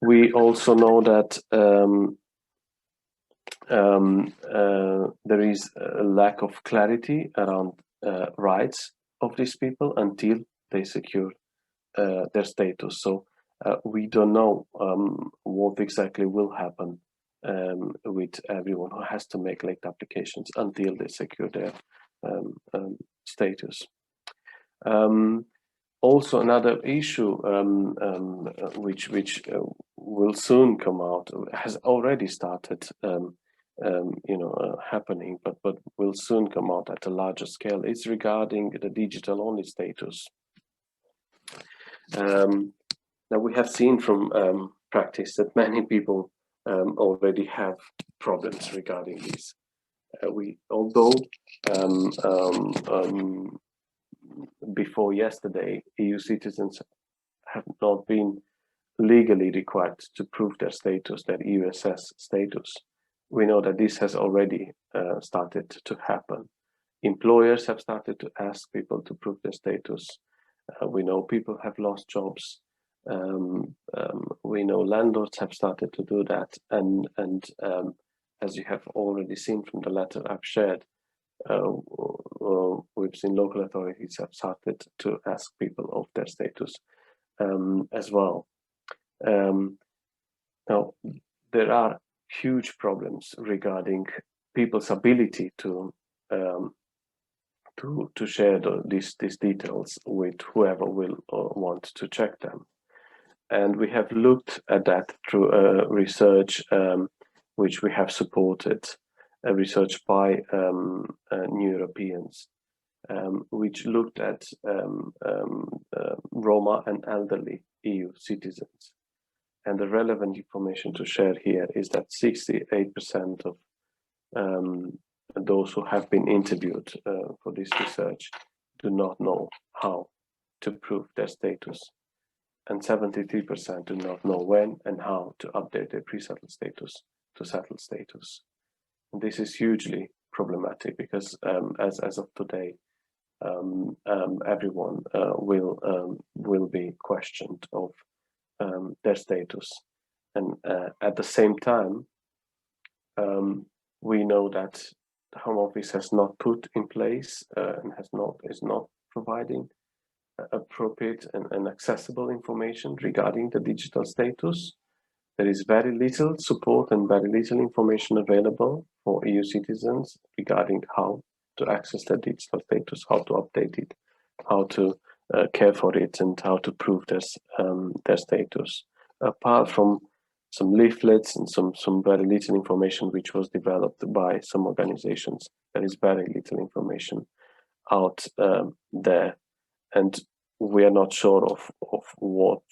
We also know that there is a lack of clarity around rights of these people until they secure their status. So we don't know what exactly will happen with everyone who has to make late applications until they secure their status. Also, another issue which will soon come out, has already started happening, but will soon come out at a larger scale, is regarding the digital-only status. Now, we have seen from practice that many people already have problems regarding this. Although before yesterday, EU citizens have not been legally required to prove their status, their EUSS status. We know that this has already started to happen. Employers have started to ask people to prove their status. We know people have lost jobs. We know landlords have started to do that. And as you have already seen from the letter I've shared, we've seen local authorities have started to ask people of their status as well. Now, there are huge problems regarding people's ability to share these details with whoever will want to check them. And we have looked at that through research which we have supported, research by New Europeans, which looked at Roma and elderly EU citizens. And the relevant information to share here is that 68% of those who have been interviewed for this research do not know how to prove their status, and 73% do not know when and how to update their pre-settled status to settled status. And this is hugely problematic because as of today, everyone will be questioned of their status, and at the same time, we know that the Home Office has not put in place and is not providing appropriate and accessible information regarding the digital status. There is very little support and very little information available for EU citizens regarding how to access their digital status, how to update it, how to care for it, and how to prove their status. Apart from some leaflets and some very little information which was developed by some organizations, there is very little information out there, and we are not sure of what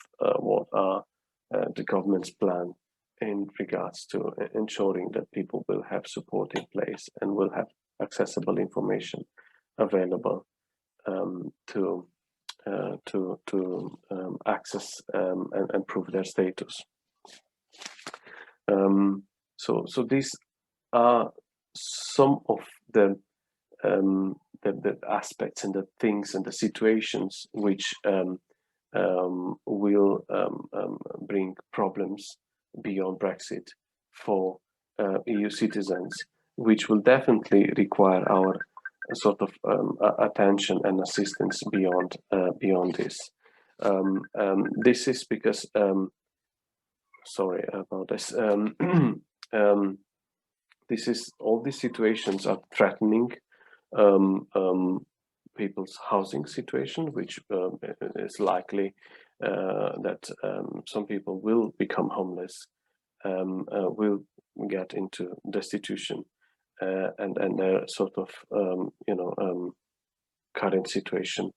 are the government's plan in regards to ensuring that people will have support in place and will have accessible information available to access and prove their status. So these are some of the aspects and the things and the situations which will bring problems beyond Brexit for EU citizens, which will definitely require our sort of attention and assistance beyond this. This is because sorry about this. This is all these situations are threatening people's housing situation, which is likely that some people will become homeless, will get into destitution, and their sort of current situation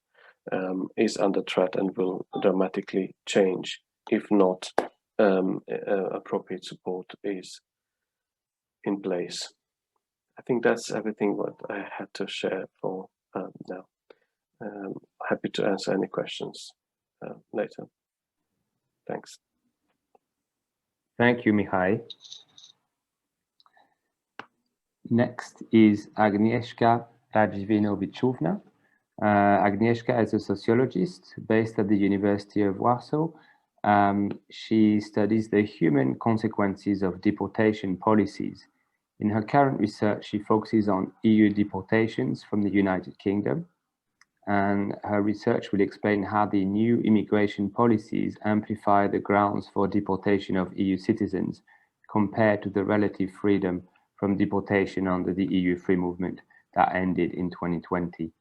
is under threat and will dramatically change if not appropriate support is in place. I think that's everything what I had to share for now. Happy to answer any questions later. Thanks. Thank you, Mihai. Next is Agnieszka Radziwinowiczówna. Agnieszka is a sociologist based at the University of Warsaw. She studies the human consequences of deportation policies. In her current research, she focuses on EU deportations from the United Kingdom, and her research will explain how the new immigration policies amplify the grounds for deportation of EU citizens compared to the relative freedom from deportation under the EU free movement that ended in 2020.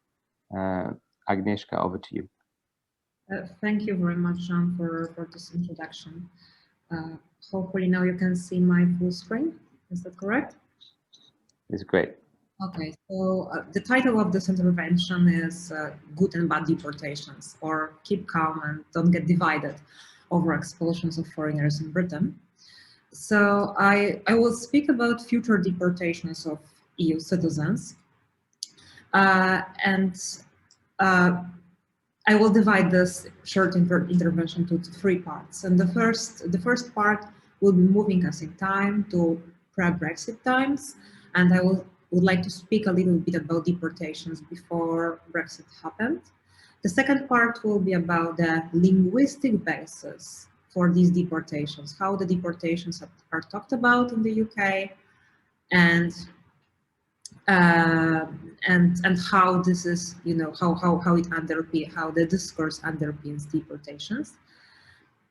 Agnieszka, over to you. Thank you very much, Jean, for this introduction. Hopefully now you can see my full screen. Is that correct? It's great. Okay, so the title of this intervention is Good and Bad Deportations, or Keep Calm and Don't Get Divided over Expulsions of Foreigners in Britain. So I will speak about future deportations of EU citizens, and I will divide this short intervention to 3 parts. And the first part will be moving us in time to pre-Brexit times, and I would like to speak a little bit about deportations before Brexit happened. The second part will be about the linguistic basis for these deportations, how the deportations are talked about in the UK, and and how this is, you know, how the discourse underpins deportations.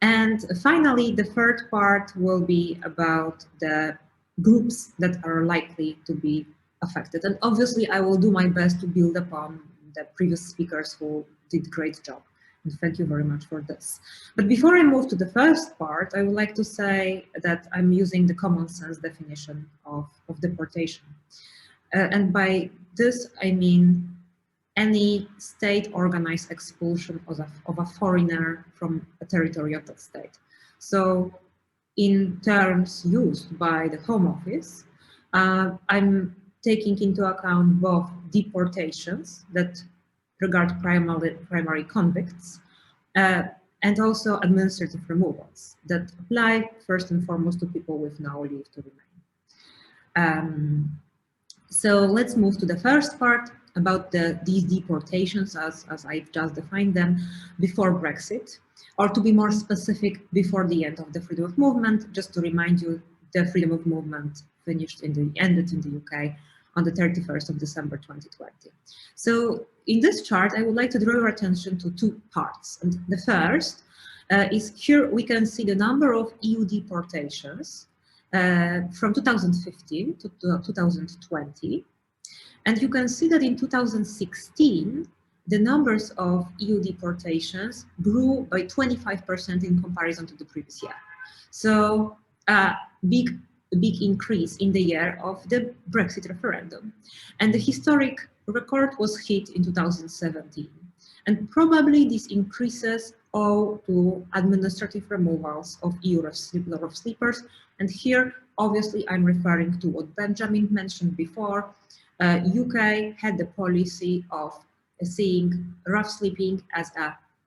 And finally, the third part will be about the groups that are likely to be affected. And obviously, I will do my best to build upon the previous speakers who did a great job. And thank you very much for this. But before I move to the first part, I would like to say that I'm using the common sense definition of deportation. And by this, I mean any state-organized expulsion of a foreigner from a territory of that state. So in terms used by the Home Office, I'm taking into account both deportations that regard primary convicts and also administrative removals that apply first and foremost to people with no leave to remain. So let's move to the first part about these deportations as I've just defined them before Brexit, or to be more specific, before the end of the freedom of movement. Just to remind you, the freedom of movement ended in the UK on the 31st of December 2020. So in this chart, I would like to draw your attention to two parts. And the first is here we can see the number of EU deportations from 2015 to 2020. And you can see that in 2016, the numbers of EU deportations grew by 25% in comparison to the previous year. So a big increase in the year of the Brexit referendum. And the historic record was hit in 2017. And probably these increases owe to administrative removals of EU law of sleepers. And here, obviously, I'm referring to what Benjamin mentioned before. UK had the policy of seeing rough sleeping as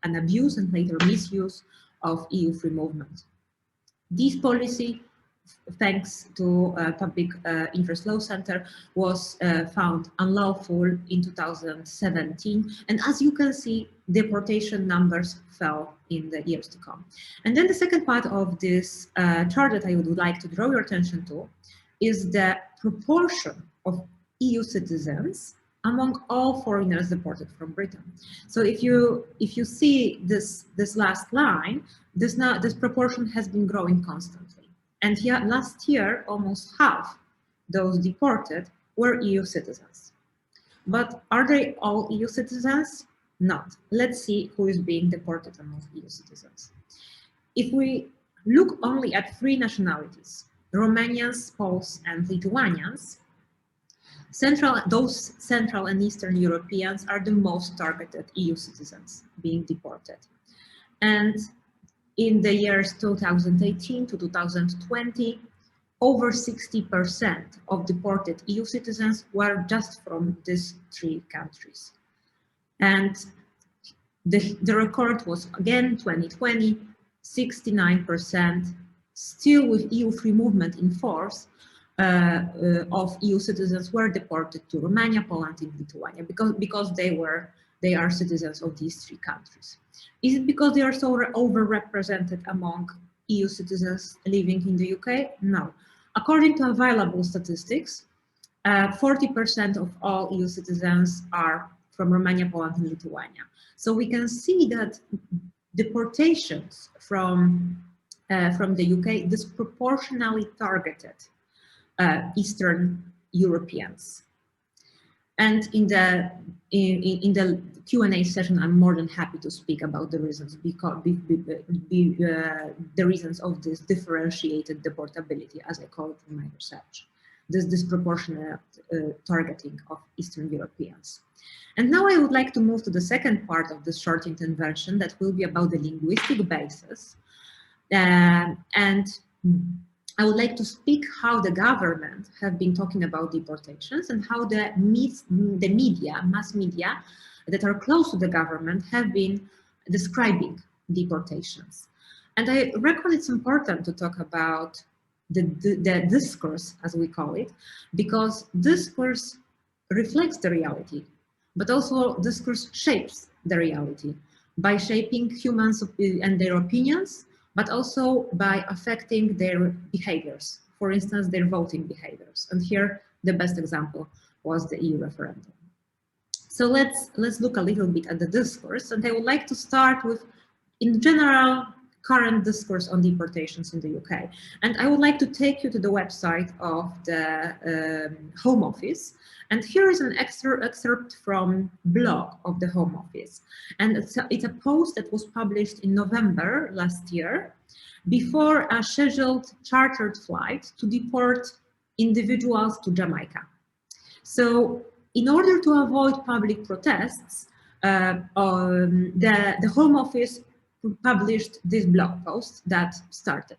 an abuse and later misuse of EU free movement. This policy, thanks to Public Interest Law Center, was found unlawful in 2017. And as you can see, deportation numbers fell in the years to come. And then the second part of this chart that I would like to draw your attention to is the proportion of EU citizens among all foreigners deported from Britain. So if you see this last line, this proportion has been growing constantly. And here, last year, almost half those deported were EU citizens. But are they all EU citizens? Not. Let's see who is being deported among EU citizens. If we look only at three nationalities, Romanians, Poles, and Lithuanians, those Central and Eastern Europeans are the most targeted EU citizens being deported. And in the years 2018 to 2020, over 60% of deported EU citizens were just from these three countries. And the record was, again, 2020, 69%, still with EU free movement in force, of EU citizens were deported to Romania, Poland, and Lithuania because they are citizens of these three countries. Is it because they are so overrepresented among EU citizens living in the UK? No. According to available statistics, 40% of all EU citizens are from Romania, Poland, and Lithuania. So we can see that deportations from the UK disproportionately targeted Eastern Europeans. And in the Q&A session, I'm more than happy to speak about the reasons, because the reasons of this differentiated deportability, as I call it in my research, this disproportionate targeting of Eastern Europeans. And now I would like to move to the second part of this short intervention that will be about the linguistic basis. And I would like to speak how the government have been talking about deportations and how the media, mass media that are close to the government have been describing deportations. And I reckon it's important to talk about the discourse, as we call it, because discourse reflects the reality, but also discourse shapes the reality by shaping humans and their opinions, but also by affecting their behaviors, for instance, their voting behaviors. And here, the best example was the EU referendum. So let's look a little bit at the discourse, and I would like to start with, in general, current discourse on deportations in the UK. And I would like to take you to the website of the Home Office. And here is an excerpt from blog of the Home Office. And it's a post that was published in November last year before a scheduled chartered flight to deport individuals to Jamaica. So in order to avoid public protests, the Home Office published this blog post that started.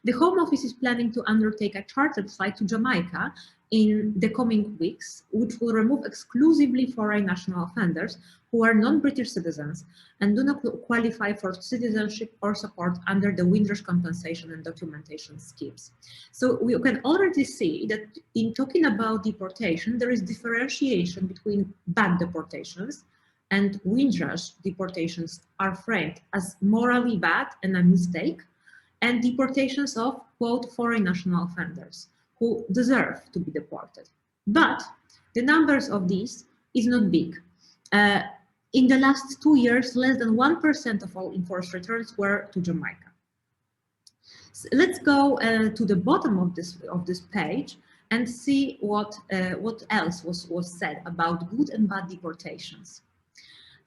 The Home Office is planning to undertake a chartered flight to Jamaica in the coming weeks, which will remove exclusively foreign national offenders who are non-British citizens and do not qualify for citizenship or support under the Windrush compensation and documentation schemes. So we can already see that in talking about deportation, there is differentiation between bad deportations and Windrush deportations are framed as morally bad and a mistake, and deportations of, quote, foreign national offenders who deserve to be deported. But the numbers of these is not big. In the last 2 years, less than 1% of all enforced returns were to Jamaica. So let's go to the bottom of this page and see what else was said about good and bad deportations.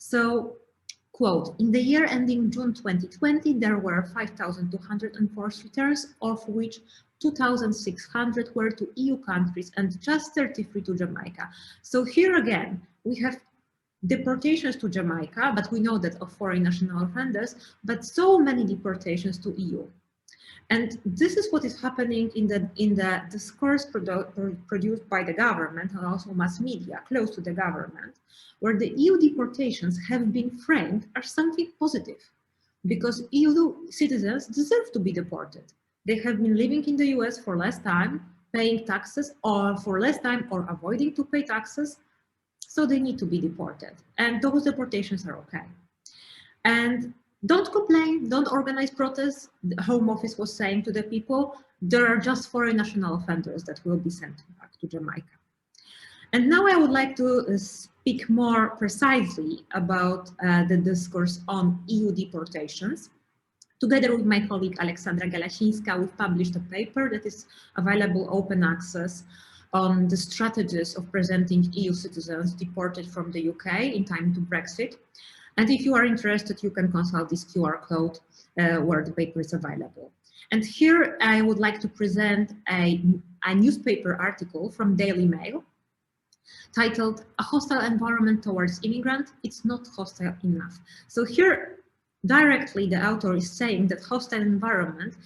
So, quote, in the year ending June 2020, there were 5,200 enforced returns, of which 2,600 were to EU countries and just 33 to Jamaica. So here again, we have deportations to Jamaica, but we know that of foreign national offenders, but so many deportations to EU. And this is what is happening in the discourse produced by the government and also mass media close to the government, where the EU deportations have been framed as something positive, because EU citizens deserve to be deported. They have been living in the US for less time, paying taxes, or for less time or avoiding to pay taxes, so they need to be deported. And those deportations are okay. And don't complain, don't organize protests. The Home Office was saying to the people, there are just foreign national offenders that will be sent back to Jamaica. And now I would like to speak more precisely about the discourse on EU deportations. Together with my colleague Aleksandra Galasińska, we've published a paper that is available open access on the strategies of presenting EU citizens deported from the UK in time to Brexit. And if you are interested, you can consult this QR code where the paper is available. And here I would like to present a newspaper article from Daily Mail titled "A Hostile Environment Towards Immigrants, It's Not Hostile Enough." So here directly the author is saying that hostile environment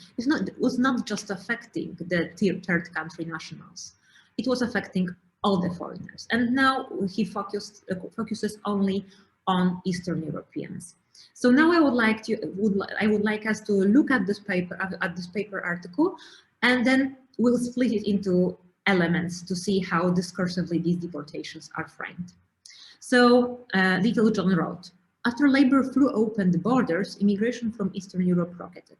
was not just affecting the third country nationals. It was affecting all the foreigners. And now he focuses only on Eastern Europeans. So now I would like us to look at this paper article, and then we'll split it into elements to see how discursively these deportations are framed. So Little John wrote, after Labour threw open the borders, immigration from Eastern Europe rocketed.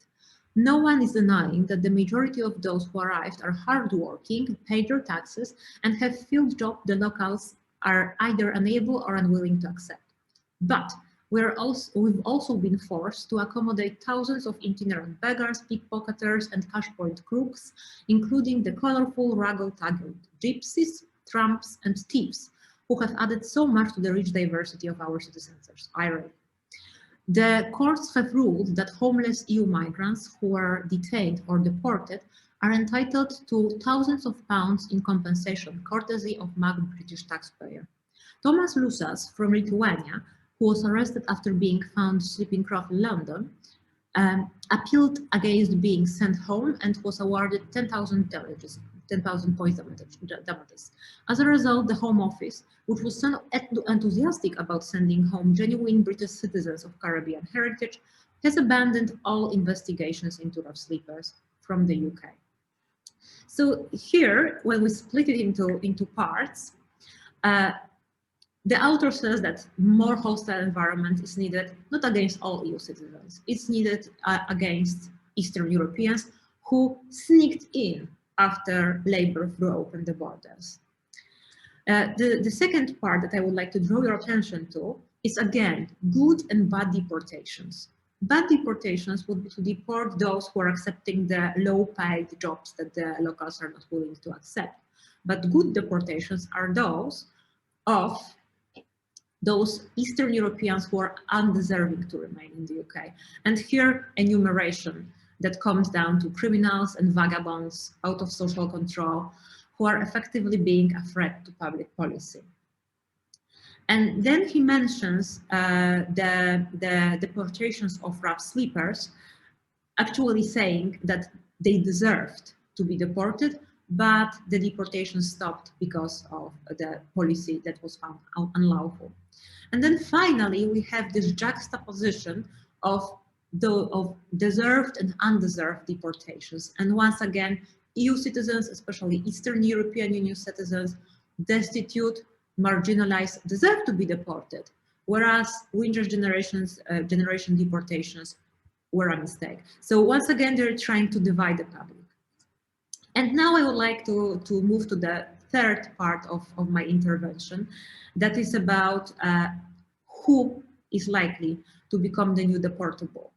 No one is denying that the majority of those who arrived are hardworking, paid their taxes, and have filled jobs the locals are either unable or unwilling to accept. But we've also been forced to accommodate thousands of itinerant beggars, pickpocketers, and cash point crooks, including the colorful, ragged-tagged gypsies, tramps, and thieves, who have added so much to the rich diversity of our citizens. Irony. The courts have ruled that homeless EU migrants who are detained or deported are entitled to thousands of pounds in compensation, courtesy of MAG British taxpayer. Tomas Lusas from Lithuania, who was arrested after being found sleeping rough in London, appealed against being sent home and was awarded 10,000 points damages. As a result, the Home Office, which was so enthusiastic about sending home genuine British citizens of Caribbean heritage, has abandoned all investigations into rough sleepers from the UK. So here, when we split it into parts, the author says that more hostile environment is needed, not against all EU citizens, it's needed against Eastern Europeans who sneaked in after Labour threw open the borders. The second part that I would like to draw your attention to is, again, good and bad deportations. Bad deportations would be to deport those who are accepting the low-paid jobs that the locals are not willing to accept. But good deportations are those of those Eastern Europeans who are undeserving to remain in the UK. And here, enumeration that comes down to criminals and vagabonds out of social control who are effectively being a threat to public policy. And then he mentions the deportations of rough sleepers, actually saying that they deserved to be deported, but the deportation stopped because of the policy that was found unlawful. And then finally, we have this juxtaposition of deserved and undeserved deportations. And once again, EU citizens, especially Eastern European Union citizens, destitute, marginalized, deserve to be deported, whereas Winter's generation deportations were a mistake. So once again, they're trying to divide the public. And now I would like to move to the third part of my intervention, that is about who is likely to become the new deportable.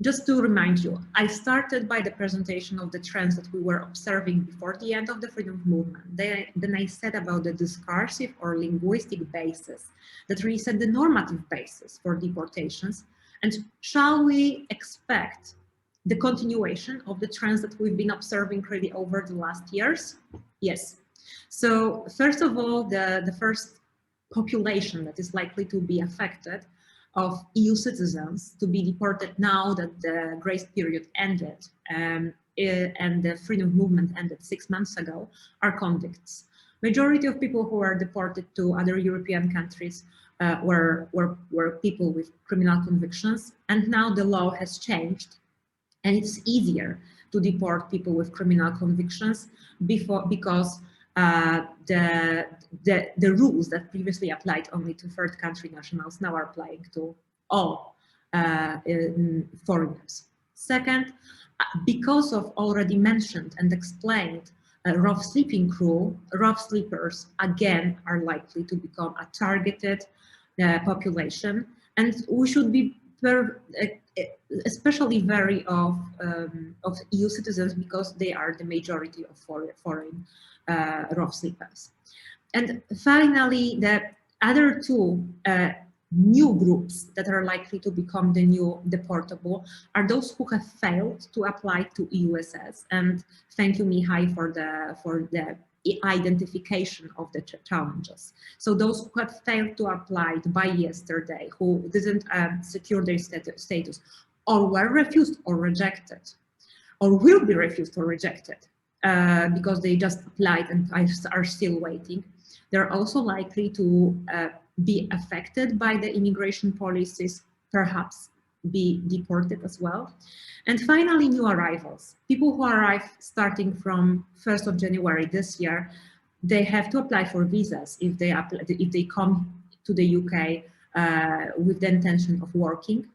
Just to remind you, I started by the presentation of the trends that we were observing before the end of the freedom movement. Then I said about the discursive or linguistic basis that really set the normative basis for deportations. And shall we expect the continuation of the trends that we've been observing really over the last years? Yes. So first of all, the first population that is likely to be affected of EU citizens to be deported now that the grace period ended and the freedom movement ended 6 months ago are convicts. Majority of people who are deported to other European countries were people with criminal convictions, and now the law has changed and it's easier to deport people with criminal convictions because the rules that previously applied only to third country nationals now are applying to all foreigners. Second, because of already mentioned and explained rough sleeping crew, rough sleepers again are likely to become a targeted population, and we should be especially wary of EU citizens because they are the majority of foreign rough sleepers. And finally, the other two new groups that are likely to become the new deportable are those who have failed to apply to EUSS. And thank you, Mihai, for the identification of the challenges. So those who have failed to apply by yesterday, who didn't secure their status, or were refused or rejected, or will be refused or rejected because they just applied and are still waiting, they're also likely to be affected by the immigration policies, perhaps be deported as well. And finally, new arrivals. People who arrive starting from 1st of January this year, they have to apply for visas if they come to the UK with the intention of working.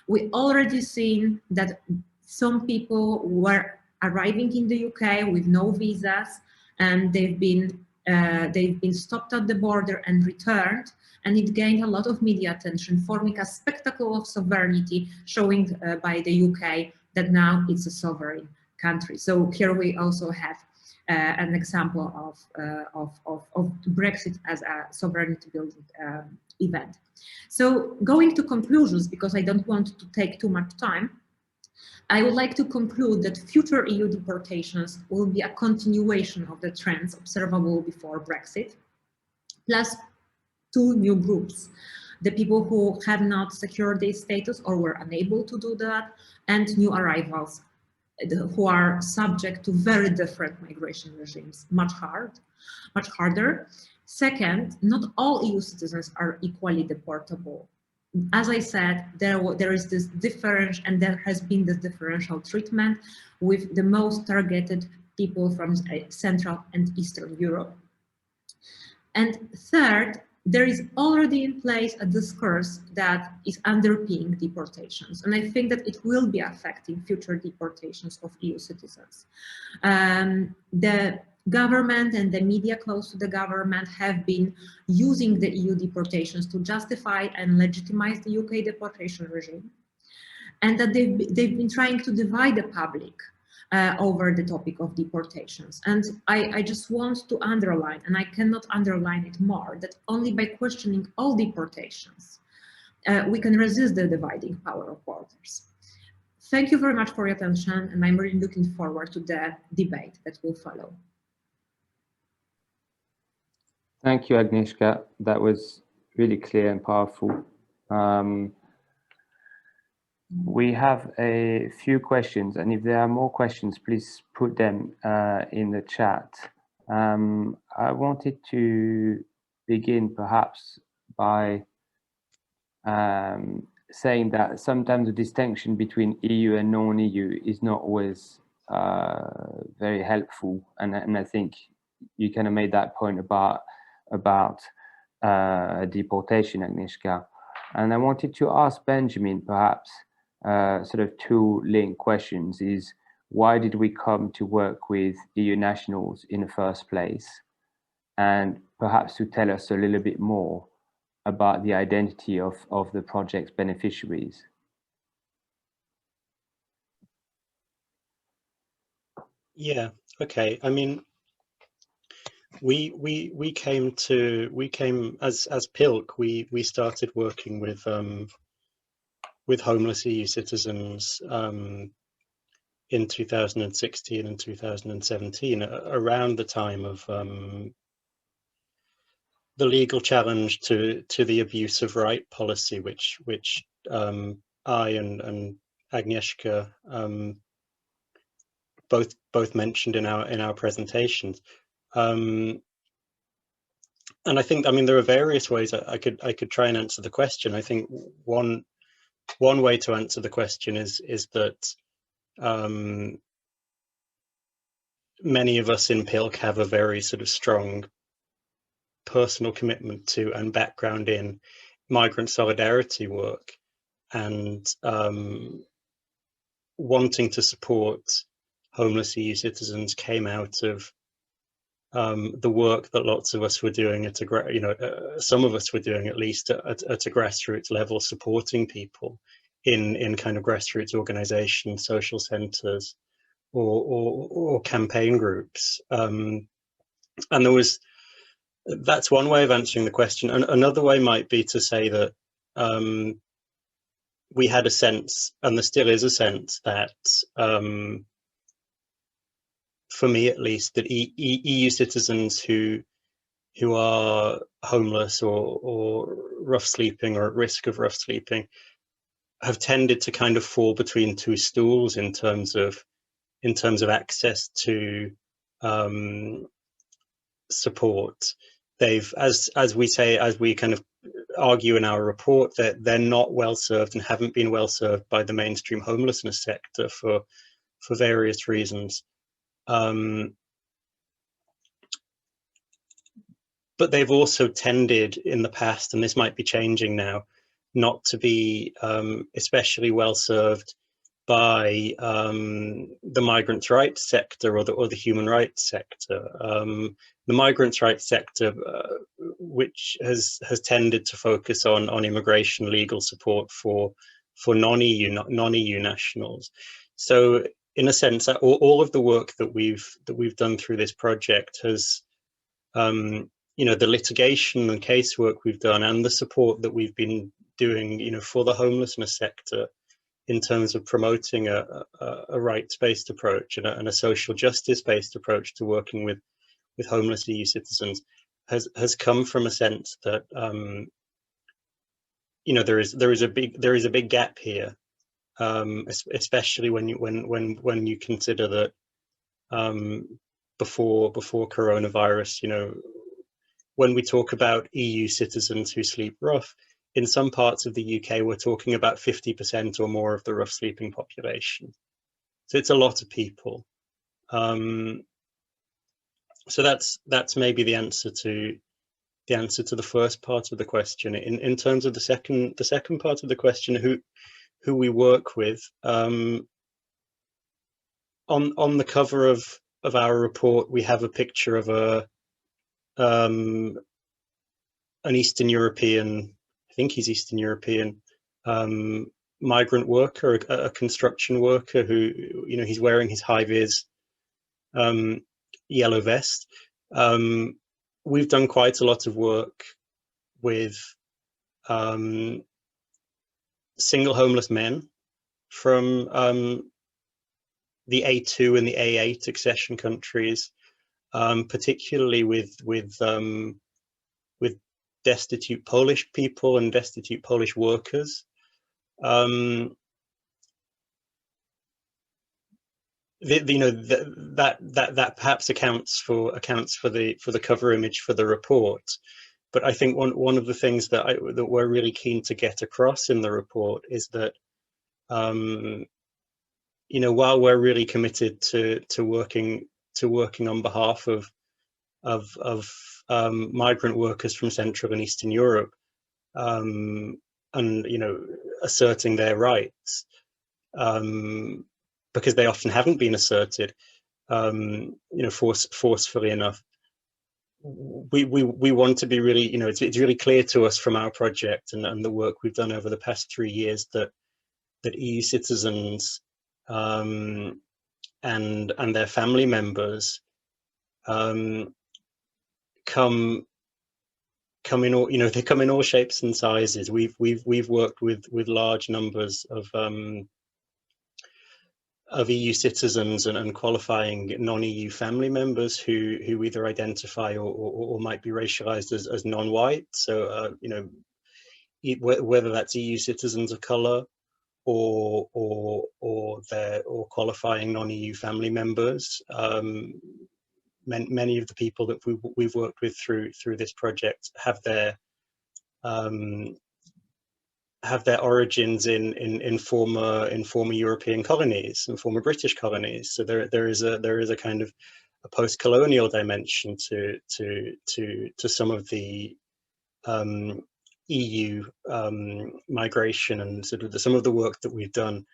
We already seen that some people were arriving in the UK with no visas, and they've been stopped at the border and returned, and it gained a lot of media attention, forming a spectacle of sovereignty, showing by the UK that now it's a sovereign country. So here we also have an example of Brexit as a sovereignty building event. So going to conclusions, because I don't want to take too much time, I would like to conclude that future EU deportations will be a continuation of the trends observable before Brexit, plus two new groups: the people who have not secured their status or were unable to do that, and new arrivals who are subject to very different migration regimes, much harder. Second, not all EU citizens are equally deportable. As I said, there is this difference, and there has been this differential treatment with the most targeted people from Central and Eastern Europe. And third, there is already in place a discourse that is underpinning deportations. And I think that it will be affecting future deportations of EU citizens. The government and the media close to the government have been using the EU deportations to justify and legitimize the UK deportation regime, and that they've been trying to divide the public over the topic of deportations. And I just want to underline, and I cannot underline it more, that only by questioning all deportations, we can resist the dividing power of borders. Thank you very much for your attention, and I'm really looking forward to the debate that will follow. Thank you, Agnieszka. That was really clear and powerful. We have a few questions, and if there are more questions, please put them in the chat. I wanted to begin perhaps by saying that sometimes the distinction between EU and non-EU is not always very helpful, and I think you kind of made that point about deportation, Agnieszka. And I wanted to ask Benjamin, perhaps, sort of two linked questions is, why did we come to work with EU nationals in the first place? And perhaps to tell us a little bit more about the identity of the project's beneficiaries. Yeah, okay. I mean, we came as PILC, we started working with homeless EU citizens in 2016 and 2017, around the time of the legal challenge to the abuse of right policy, which I and Agnieszka both mentioned in our presentations. And I think, I mean, there are various ways I could try and answer the question. I think one way to answer the question is that many of us in PILC have a very sort of strong personal commitment to and background in migrant solidarity work, and wanting to support homeless EU citizens came out of the work that lots of us were doing at some of us were doing at least at a grassroots level, supporting people in kind of grassroots organizations, social centers, or campaign groups. And that's one way of answering the question. And another way might be to say that we had a sense, and there still is a sense, that for me at least, that EU citizens who are homeless or rough sleeping or at risk of rough sleeping have tended to kind of fall between two stools in terms of access to support. They've, as we kind of argue in our report, that they're not well served and haven't been well served by the mainstream homelessness sector for various reasons. But they've also tended in the past, and this might be changing now, not to be especially well served by the migrants' rights sector or the human rights sector. The migrants' rights sector, which has tended to focus on immigration legal support for non-EU nationals. So in a sense, all of the work that we've done through this project has, the litigation and casework we've done, and the support that we've been doing, for the homelessness sector, in terms of promoting a rights-based approach and a social justice-based approach to working with homeless EU citizens, has come from a sense that there is a big gap here, especially when you consider that before coronavirus, when we talk about EU citizens who sleep rough, in some parts of the UK, we're talking about 50% or more of the rough sleeping population. So it's a lot of people. So that's maybe the answer to the first part of the question. In terms of the second part of the question, who we work with, on the cover of of our report, we have a picture of an Eastern European, I think he's Eastern European, migrant worker, a construction worker who, you know, he's wearing his high-vis yellow vest. We've done quite a lot of work with single homeless men from the A2 and the A8 accession countries, particularly with destitute Polish people and destitute Polish workers. You know, that perhaps accounts for the cover image for the report. But I think one of the things that we're really keen to get across in the report is that, you know, while we're really committed to working on behalf of migrant workers from Central and Eastern Europe, and, you know, asserting their rights, because they often haven't been asserted, you know, forcefully enough. We want to be really, you know, it's really clear to us from our project and the work we've done over the past 3 years that EU citizens and their family members come in all, you know, they come in all shapes and sizes. We've worked with large numbers of EU citizens and qualifying non-EU family members who either identify or might be racialized as non-white. So you know, whether that's EU citizens of color or qualifying non-EU family members. Many of the people that we've worked with through this project have their origins in former European colonies and former British colonies. So there is a kind of a post-colonial dimension to some of the EU migration and sort of some of the work that we've done.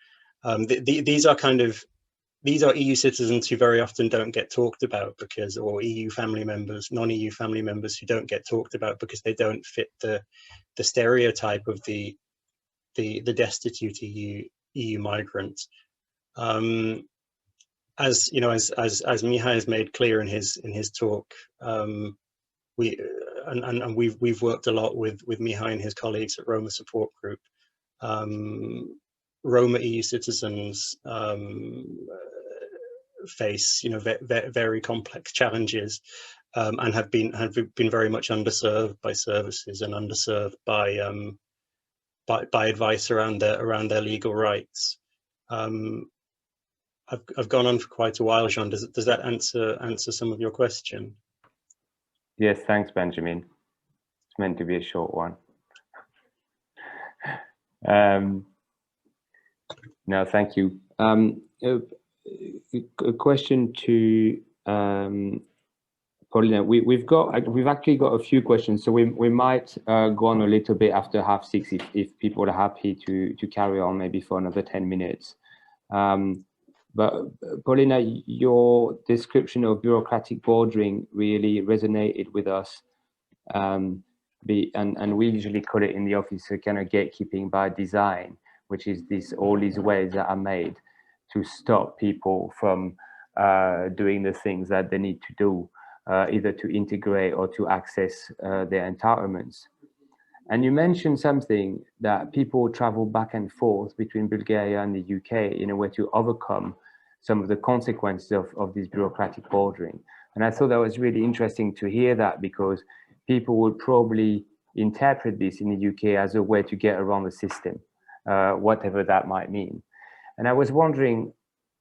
These are EU citizens who very often don't get talked about because, or EU family members, non-EU family members who don't get talked about because they don't fit the stereotype of the destitute EU migrant. As you know, as Mihai has made clear in his talk, we've worked a lot with Mihai and his colleagues at Roma Support Group. Roma EU citizens face, you know, very complex challenges, and have been very much underserved by services and underserved by advice around their legal rights. I've gone on for quite a while, Jean. Does that answer some of your question? Yes, thanks, Benjamin. It's meant to be a short one. No, thank you. A question to Polina. We've actually got a few questions, so we might go on a little bit after 6:30 if people are happy to carry on, maybe for another 10 minutes. But Polina, your description of bureaucratic bordering really resonated with us, and we usually call it in the office a kind of gatekeeping by design, which is all these ways that are made to stop people from doing the things that they need to do, either to integrate or to access their entitlements. And you mentioned something that people travel back and forth between Bulgaria and the UK in a way to overcome some of the consequences of this bureaucratic bordering. And I thought that was really interesting to hear that, because people would probably interpret this in the UK as a way to get around the system, whatever that might mean. And I was wondering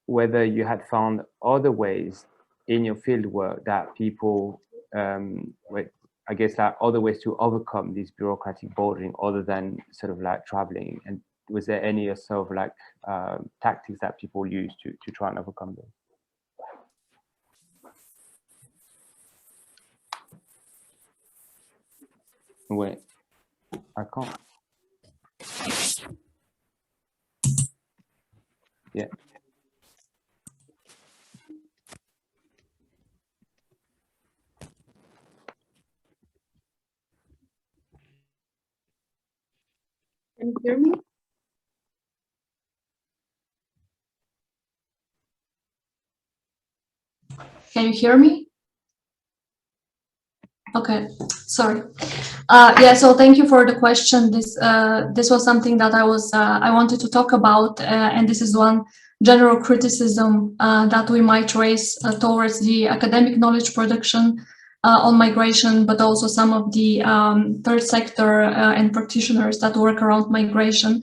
whether you had found other ways in your fieldwork that people, I guess, like other ways to overcome this bureaucratic bordering other than sort of like traveling. And was there any sort of like tactics that people use to try and overcome them? Wait, I can't. Yeah. you hear me? Can you hear me? Okay, sorry. Yeah, so thank you for the question. This was something that I wanted to talk about, and this is one general criticism that we might raise towards the academic knowledge production on migration, but also some of the third sector and practitioners that work around migration,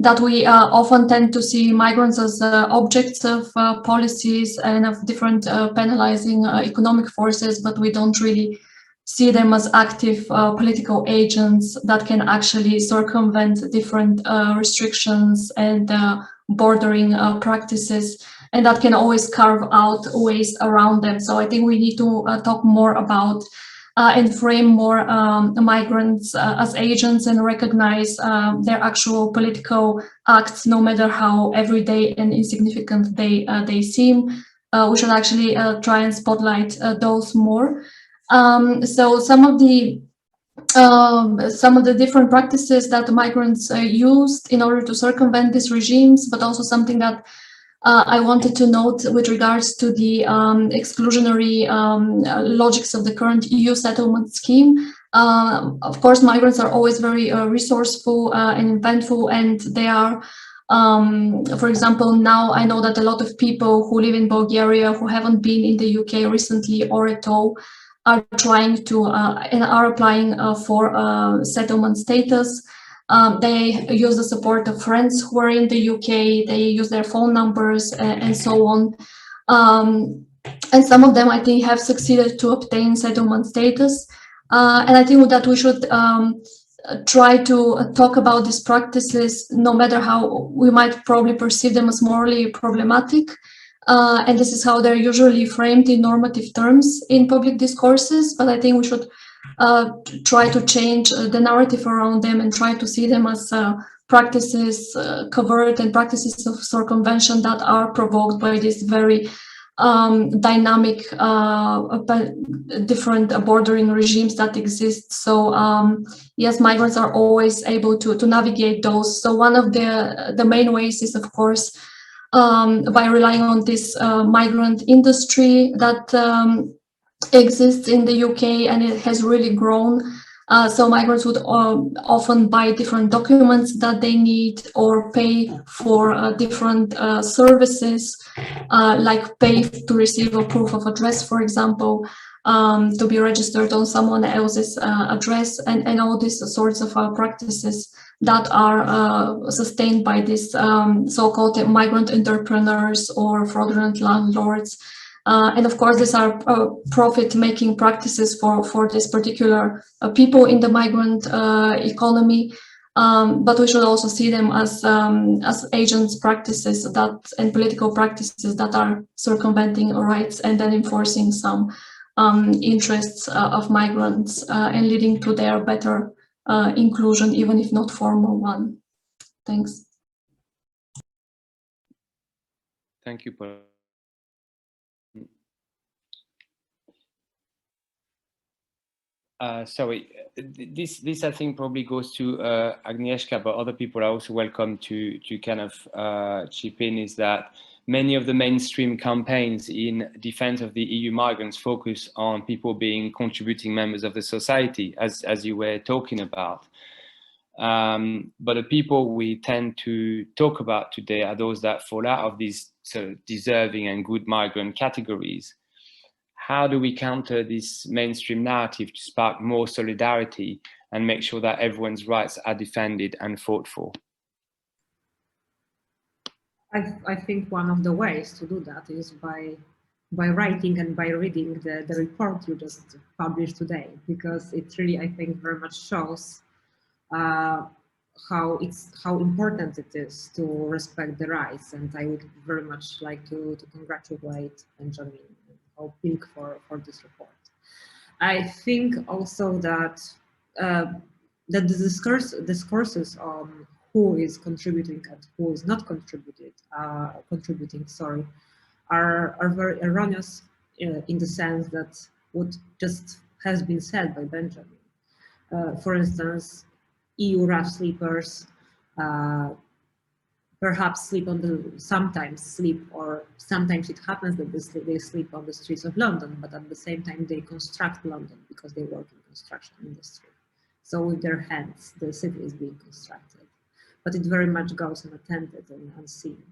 that we often tend to see migrants as objects of policies and of different penalizing economic forces, but we don't really see them as active political agents that can actually circumvent different restrictions and bordering practices, and that can always carve out ways around them. So I think we need to talk more about and frame more migrants as agents and recognize their actual political acts, no matter how everyday and insignificant they seem. We should actually try and spotlight those more. So some of the different practices that migrants used in order to circumvent these regimes, but also something that I wanted to note with regards to the exclusionary logics of the current EU settlement scheme. Of course, migrants are always very resourceful and inventful, and they are, for example, now I know that a lot of people who live in Bulgaria who haven't been in the UK recently or at all are trying to and are applying for settlement status. They use the support of friends who are in the UK, they use their phone numbers and so on. And some of them, I think, have succeeded to obtain settlement status. And I think that we should try to talk about these practices, no matter how we might probably perceive them as morally problematic. And this is how they're usually framed in normative terms in public discourses. But I think we should try to change the narrative around them and try to see them as practices, covert and practices of circumvention that are provoked by this very dynamic, different bordering regimes that exist. So yes, migrants are always able to navigate those. So one of the main ways is, of course, by relying on this migrant industry that exists in the UK, and it has really grown. So migrants would often buy different documents that they need or pay for different services, like pay to receive a proof of address, for example, to be registered on someone else's address, and all these sorts of practices that are sustained by these so-called migrant entrepreneurs or fraudulent landlords. And of course, these are profit-making practices for this particular people in the migrant economy. But we should also see them as agents' practices and political practices that are circumventing rights and then enforcing some interests of migrants and leading to their better inclusion, even if not formal one. Thanks. Thank you, Paul. Sorry, this I think probably goes to Agnieszka, but other people are also welcome to kind of chip in, is that many of the mainstream campaigns in defense of the EU migrants focus on people being contributing members of the society, as you were talking about. But the people we tend to talk about today are those that fall out of these sort of deserving and good migrant categories. How do we counter this mainstream narrative to spark more solidarity and make sure that everyone's rights are defended and fought for? I think one of the ways to do that is by writing and by reading the report you just published today, because it really, I think, very much shows how important it is to respect the rights. And I would very much like to congratulate Benjamin or PILC for this report. I think also that the discourses on who is contributing and who is not contributing, are very erroneous in the sense that what just has been said by Benjamin. For instance, EU rough sleepers perhaps sometimes sleep, or sometimes it happens that they sleep on the streets of London, but at the same time they construct London because they work in construction industry. So with their hands, the city is being constructed, but it very much goes unattended and unseen.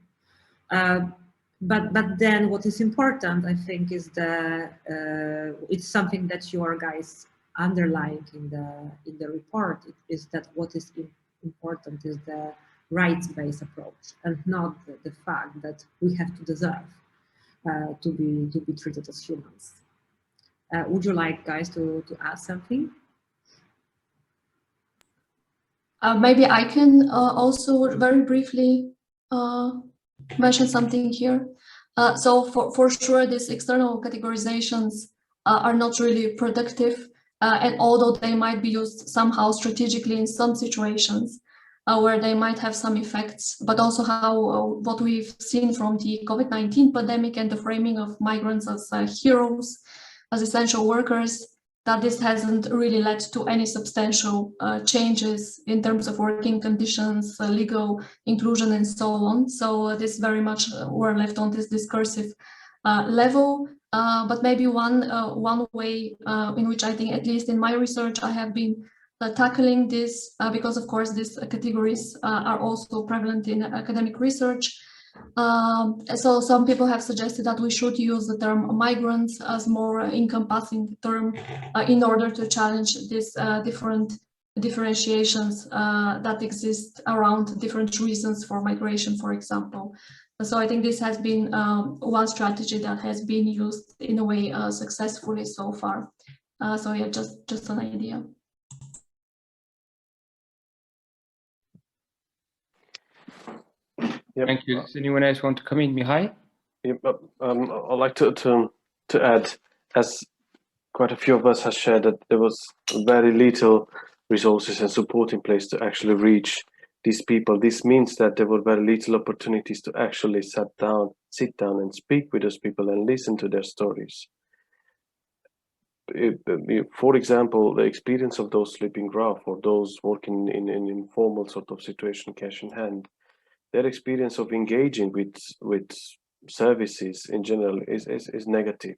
But then what is important, I think, is it's something that you are guys underlying in the report, is that what is important is the rights-based approach, and not the fact that we have to deserve to be treated as humans. Would you like guys to add something? Maybe I can also very briefly mention something here. So for sure, these external categorizations are not really productive, and although they might be used somehow strategically in some situations where they might have some effects, but also how what we've seen from the COVID-19 pandemic and the framing of migrants as heroes, as essential workers, that this hasn't really led to any substantial changes in terms of working conditions, legal inclusion, and so on. So this very much we're left on this discursive level. But maybe one way in which I think, at least in my research, I have been tackling this, because of course these categories are also prevalent in academic research. So some people have suggested that we should use the term migrants as more encompassing term in order to challenge these different differentiations that exist around different reasons for migration, for example. So I think this has been one strategy that has been used in a way successfully so far. So yeah, just an idea. Yep. Thank you. Does anyone else want to come in, Mihai? Yep. I'd like to add, as quite a few of us have shared, that there was very little resources and support in place to actually reach these people. This means that there were very little opportunities to actually sit down and speak with those people and listen to their stories. For example, the experience of those sleeping rough, or those working in an informal sort of situation, cash in hand, their experience of engaging with services in general is negative,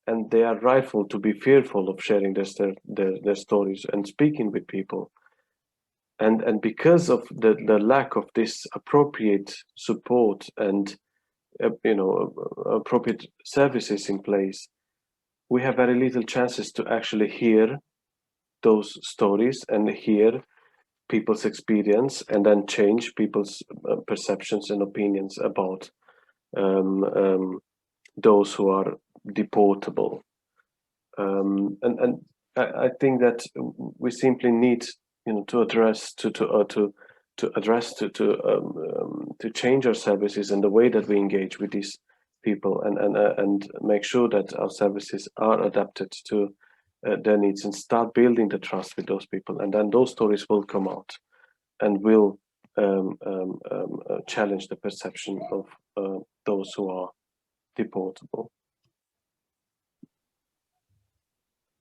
and they are rightful to be fearful of sharing their stories and speaking with people. And because of the lack of this appropriate support and appropriate services in place, we have very little chances to actually hear those stories and hear people's experience, and then change people's perceptions and opinions about those who are deportable. And I think that we simply need, to address to change our services and the way that we engage with these people, and make sure that our services are adapted to their needs, and start building the trust with those people, and then those stories will come out and will challenge the perception of those who are deportable.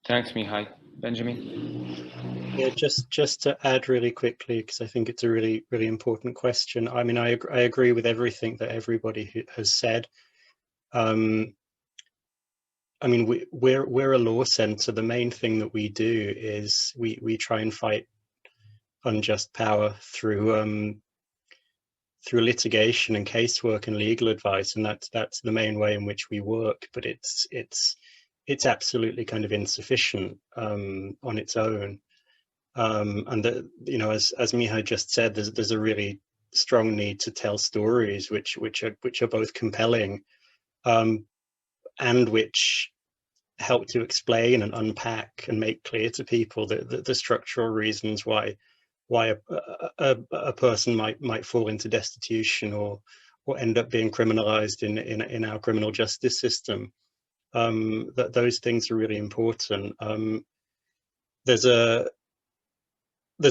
Thanks, Mihai. Benjamin? Yeah, just to add really quickly, because I think it's a really, really important question. I mean, I agree with everything that everybody has said. I mean, we're a law centre. The main thing that we do is we try and fight unjust power through litigation and casework and legal advice, and that's the main way in which we work. But it's absolutely kind of insufficient on its own. And as Mihai just said, there's a really strong need to tell stories which are both compelling and which help to explain and unpack and make clear to people the structural reasons why a person might fall into destitution or end up being criminalized in our criminal justice system. That those things are really important. There's a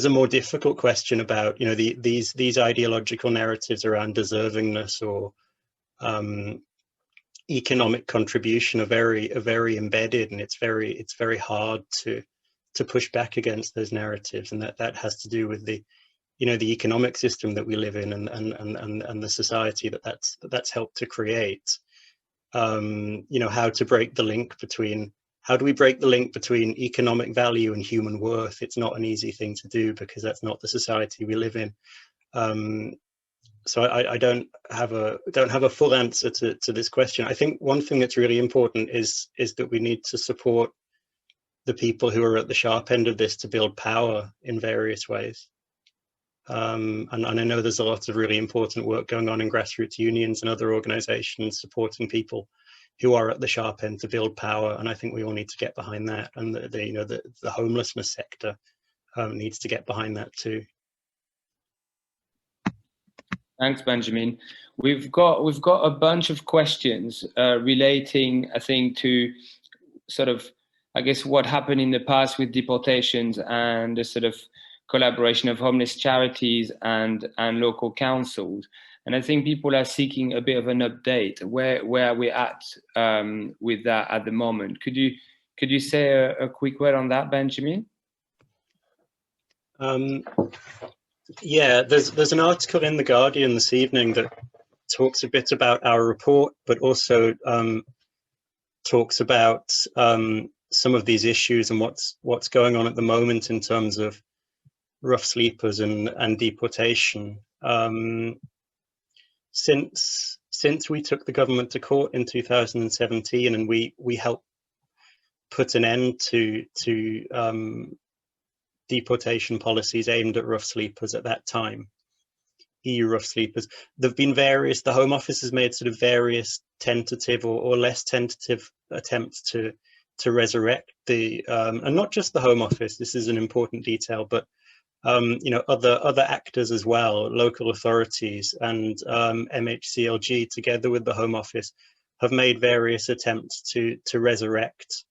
more difficult question about these ideological narratives around deservingness or economic contribution are very embedded, and it's very hard to push back against those narratives, and that has to do with the you know, the economic system that we live in and the society that's helped to create. You know, how to break the link between, how do we break the link between economic value and human worth? It's not an easy thing to do because that's not the society we live in. So I don't have a full answer to this question. I think one thing that's really important is that we need to support the people who are at the sharp end of this to build power in various ways. And I know there's a lot of really important work going on in grassroots unions and other organizations supporting people who are at the sharp end to build power. And I think we all need to get behind that. And the homelessness sector needs to get behind that too. Thanks, Benjamin. We've got a bunch of questions relating, I think, to sort of, I guess, what happened in the past with deportations and the sort of collaboration of homeless charities and local councils. And I think people are seeking a bit of an update. Where we're at with that at the moment. Could you say a quick word on that, Benjamin? Yeah, there's an article in The Guardian this evening that talks a bit about our report, but also talks about some of these issues and what's going on at the moment in terms of rough sleepers and deportation. Since we took the government to court in 2017 and we helped put an end to deportation policies aimed at rough sleepers at that time, EU rough sleepers, there have been the Home Office has made sort of various tentative or less tentative attempts to resurrect and not just the Home Office, this is an important detail, but you know, other actors as well, local authorities and MHCLG together with the Home Office have made various attempts to resurrect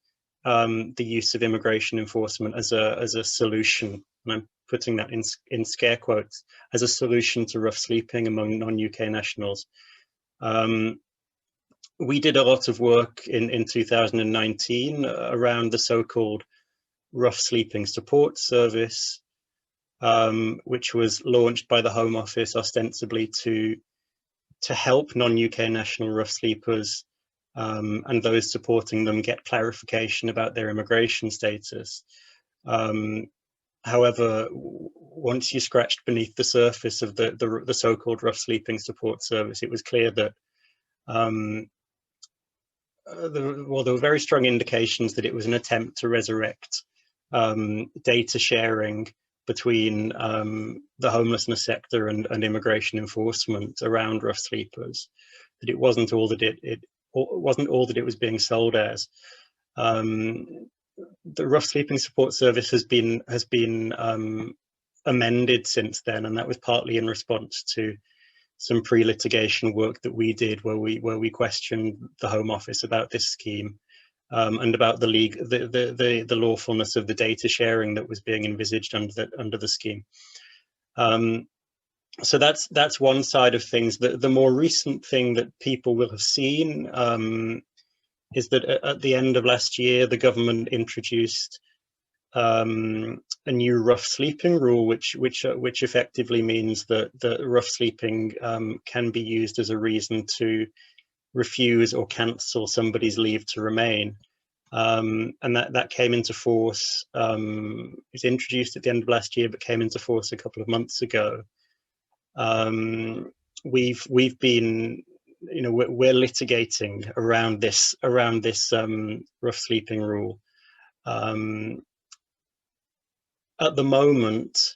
the use of immigration enforcement as a solution, and I'm putting that in scare quotes, as a solution to rough sleeping among non-UK nationals. We did a lot of work in 2019 around the so-called Rough Sleeping Support Service, which was launched by the Home Office ostensibly to help non-UK national rough sleepers and those supporting them get clarification about their immigration status. However, once you scratched beneath the surface of the so-called Rough Sleeping Support Service, it was clear that there were very strong indications that it was an attempt to resurrect data sharing between the homelessness sector and immigration enforcement around rough sleepers. That it wasn't all that it was being sold as. The Rough Sleeping Support Service has been amended since then, and that was partly in response to some pre-litigation work that we did, where we questioned the Home Office about this scheme and about the lawfulness of the data sharing that was being envisaged under the scheme. So that's one side of things. The more recent thing that people will have seen is that at the end of last year, the government introduced a new rough sleeping rule, which effectively means that rough sleeping can be used as a reason to refuse or cancel somebody's leave to remain. And that came into force, it was introduced at the end of last year, but came into force a couple of months ago. We've been, you know, we're litigating around this rough sleeping rule. At the moment,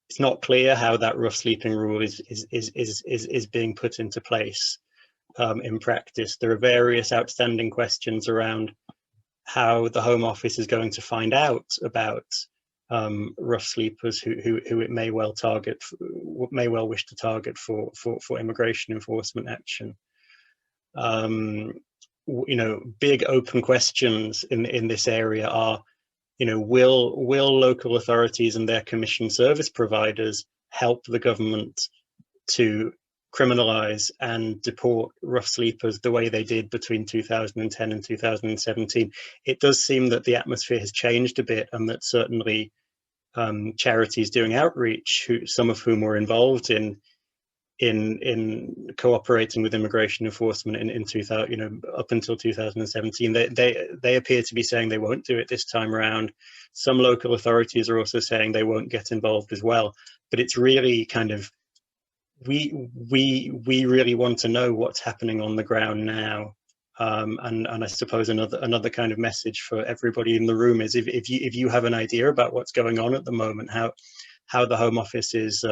it's not clear how that rough sleeping rule is being put into place in practice. There are various outstanding questions around how the Home Office is going to find out about rough sleepers who it may well wish to target for immigration enforcement action. You know, big open questions in this area are, you know, will local authorities and their commission service providers help the government to criminalize and deport rough sleepers the way they did between 2010 and 2017? It does seem that the atmosphere has changed a bit, and that certainly charities doing outreach, some of whom were involved in cooperating with immigration enforcement in 2000, up until 2017. They appear to be saying they won't do it this time around. Some local authorities are also saying they won't get involved as well. But it's really kind of, we really want to know what's happening on the ground now. And I suppose another kind of message for everybody in the room is if you have an idea about what's going on at the moment, how the Home Office is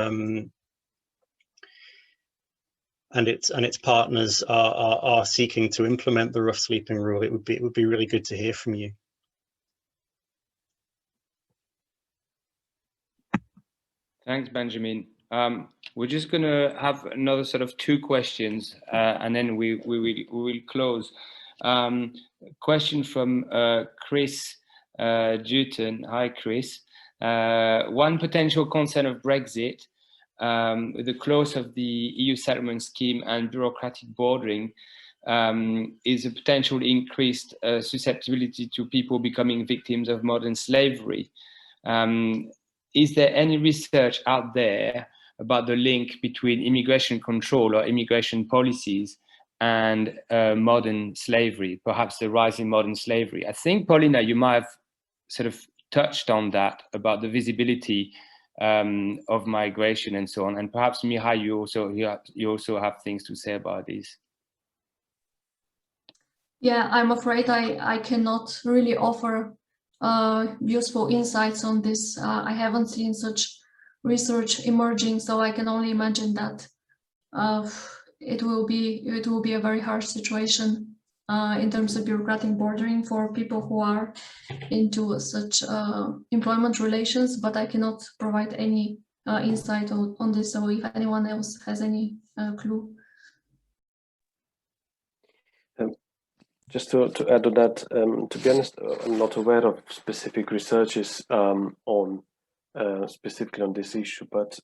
and its partners are seeking to implement the rough sleeping rule, it would be really good to hear from you. Thanks, Benjamin. We're just going to have another sort of 2 questions, and then we will close. Question from Chris Dutton. Hi, Chris. One potential concern of Brexit, with the close of the EU settlement scheme and bureaucratic bordering, is a potential increased susceptibility to people becoming victims of modern slavery. Is there any research out there about the link between immigration control or immigration policies and modern slavery, perhaps the rise in modern slavery? I think, Polina, you might have sort of touched on that, about the visibility of migration and so on. And perhaps, Mihai, you also have things to say about this. Yeah, I'm afraid I cannot really offer useful insights on this. I haven't seen such research emerging, so I can only imagine that it will be a very harsh situation in terms of bureaucratic bordering for people who are into such employment relations, but I cannot provide any insight on this. So if anyone else has any clue. Just to add to that, to be honest, I'm not aware of specific researches on specifically on this issue, but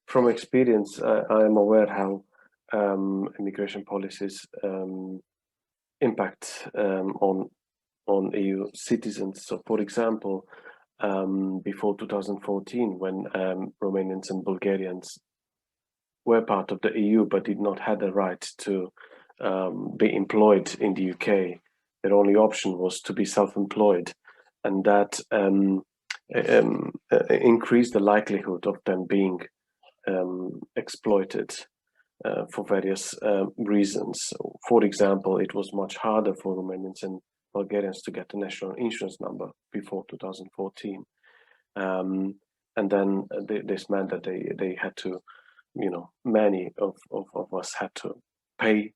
from experience, I am aware how immigration policies impact on EU citizens. So, for example, before 2014, when Romanians and Bulgarians were part of the EU but did not have the right to be employed in the UK, their only option was to be self-employed, and that increased the likelihood of them being exploited for various reasons. For example, it was much harder for Romanians and Bulgarians to get a national insurance number before 2014, and then this meant that they had to, many of us had to pay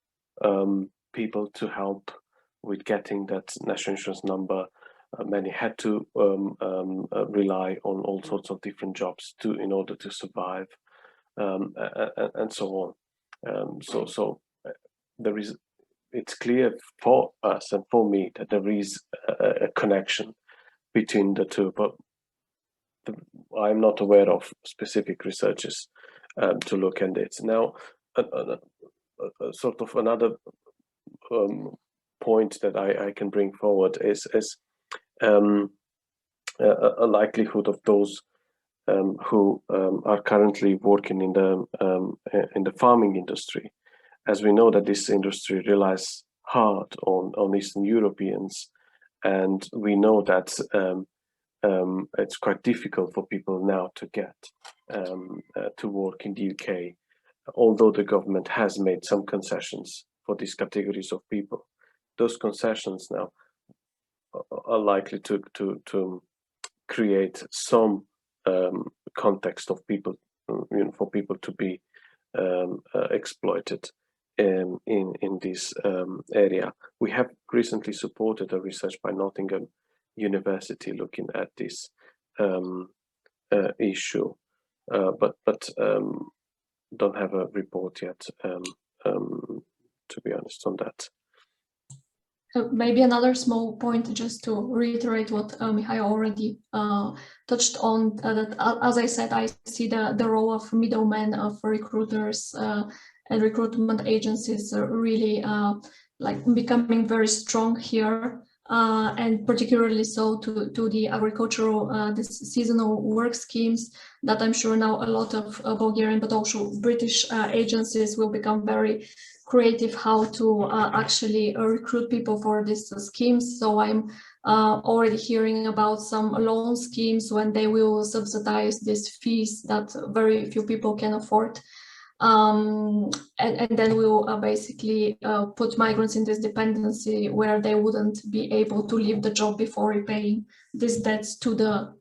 people to help with getting that national insurance number. Many had to rely on all sorts of different jobs in order to survive, and so on. So there is. It's clear for us and for me that there is a connection between the two, but I'm not aware of specific researches to look at it. Now, sort of another point that I can bring forward is a likelihood of those who are currently working in the farming industry. As we know that this industry relies hard on Eastern Europeans, and we know that it's quite difficult for people now to get to work in the UK, although the government has made some concessions for these categories of people. Those concessions now are likely to create some context of people, for people to be exploited in this area. We have recently supported a research by Nottingham University looking at this issue, but don't have a report yet, to be honest, on that. Maybe another small point, just to reiterate what Mihai already touched on, that as I said, I see the role of middlemen, of recruiters and recruitment agencies really like becoming very strong here. and particularly so to the agricultural, the seasonal work schemes that I'm sure now a lot of Bulgarian but also British agencies will become very creative how to actually recruit people for these schemes. So I'm already hearing about some loan schemes when they will subsidize these fees that very few people can afford. And then we'll basically put migrants in this dependency where they wouldn't be able to leave the job before repaying these debts to the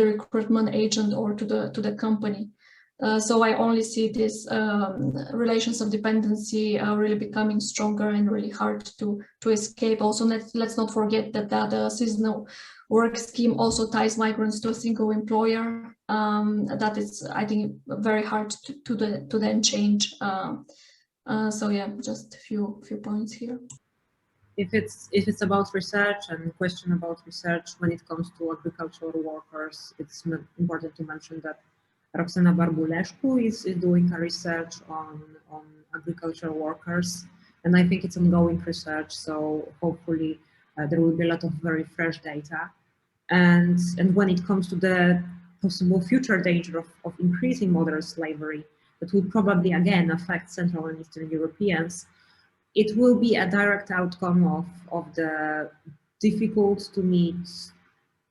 recruitment agent or to the company. So I only see these relations of dependency really becoming stronger and really hard to escape. Also, let's not forget that the seasonal work scheme also ties migrants to a single employer. That is, I think, very hard to then change. So yeah, just a few points here. If it's about research and question about research when it comes to agricultural workers, it's important to mention that Roxana Barbulescu is doing a research on agricultural workers, and I think it's ongoing research. So hopefully there will be a lot of very fresh data. And when it comes to the possible future danger of increasing modern slavery, that will probably again affect Central and Eastern Europeans, it will be a direct outcome of the difficult to meet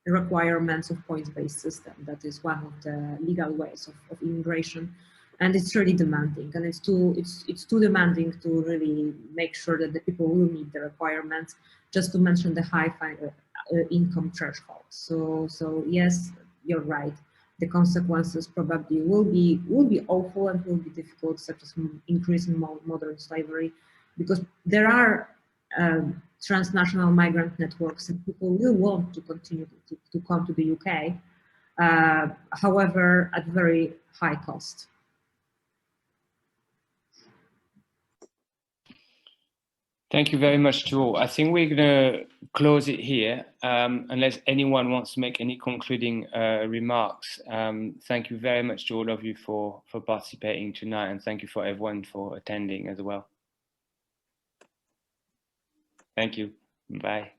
requirements of points-based system. That is one of the legal ways of immigration, and it's really demanding, and it's too demanding to really make sure that the people will meet the requirements. Just to mention the high income threshold. So yes, you're right. The consequences probably will be awful and will be difficult, such as increasing modern slavery, because there are transnational migrant networks and people will want to continue to come to the UK, however, at very high cost. Thank you very much to all. I think we're going to close it here, unless anyone wants to make any concluding remarks. Thank you very much to all of you for participating tonight, and thank you for everyone for attending as well. Thank you. Bye.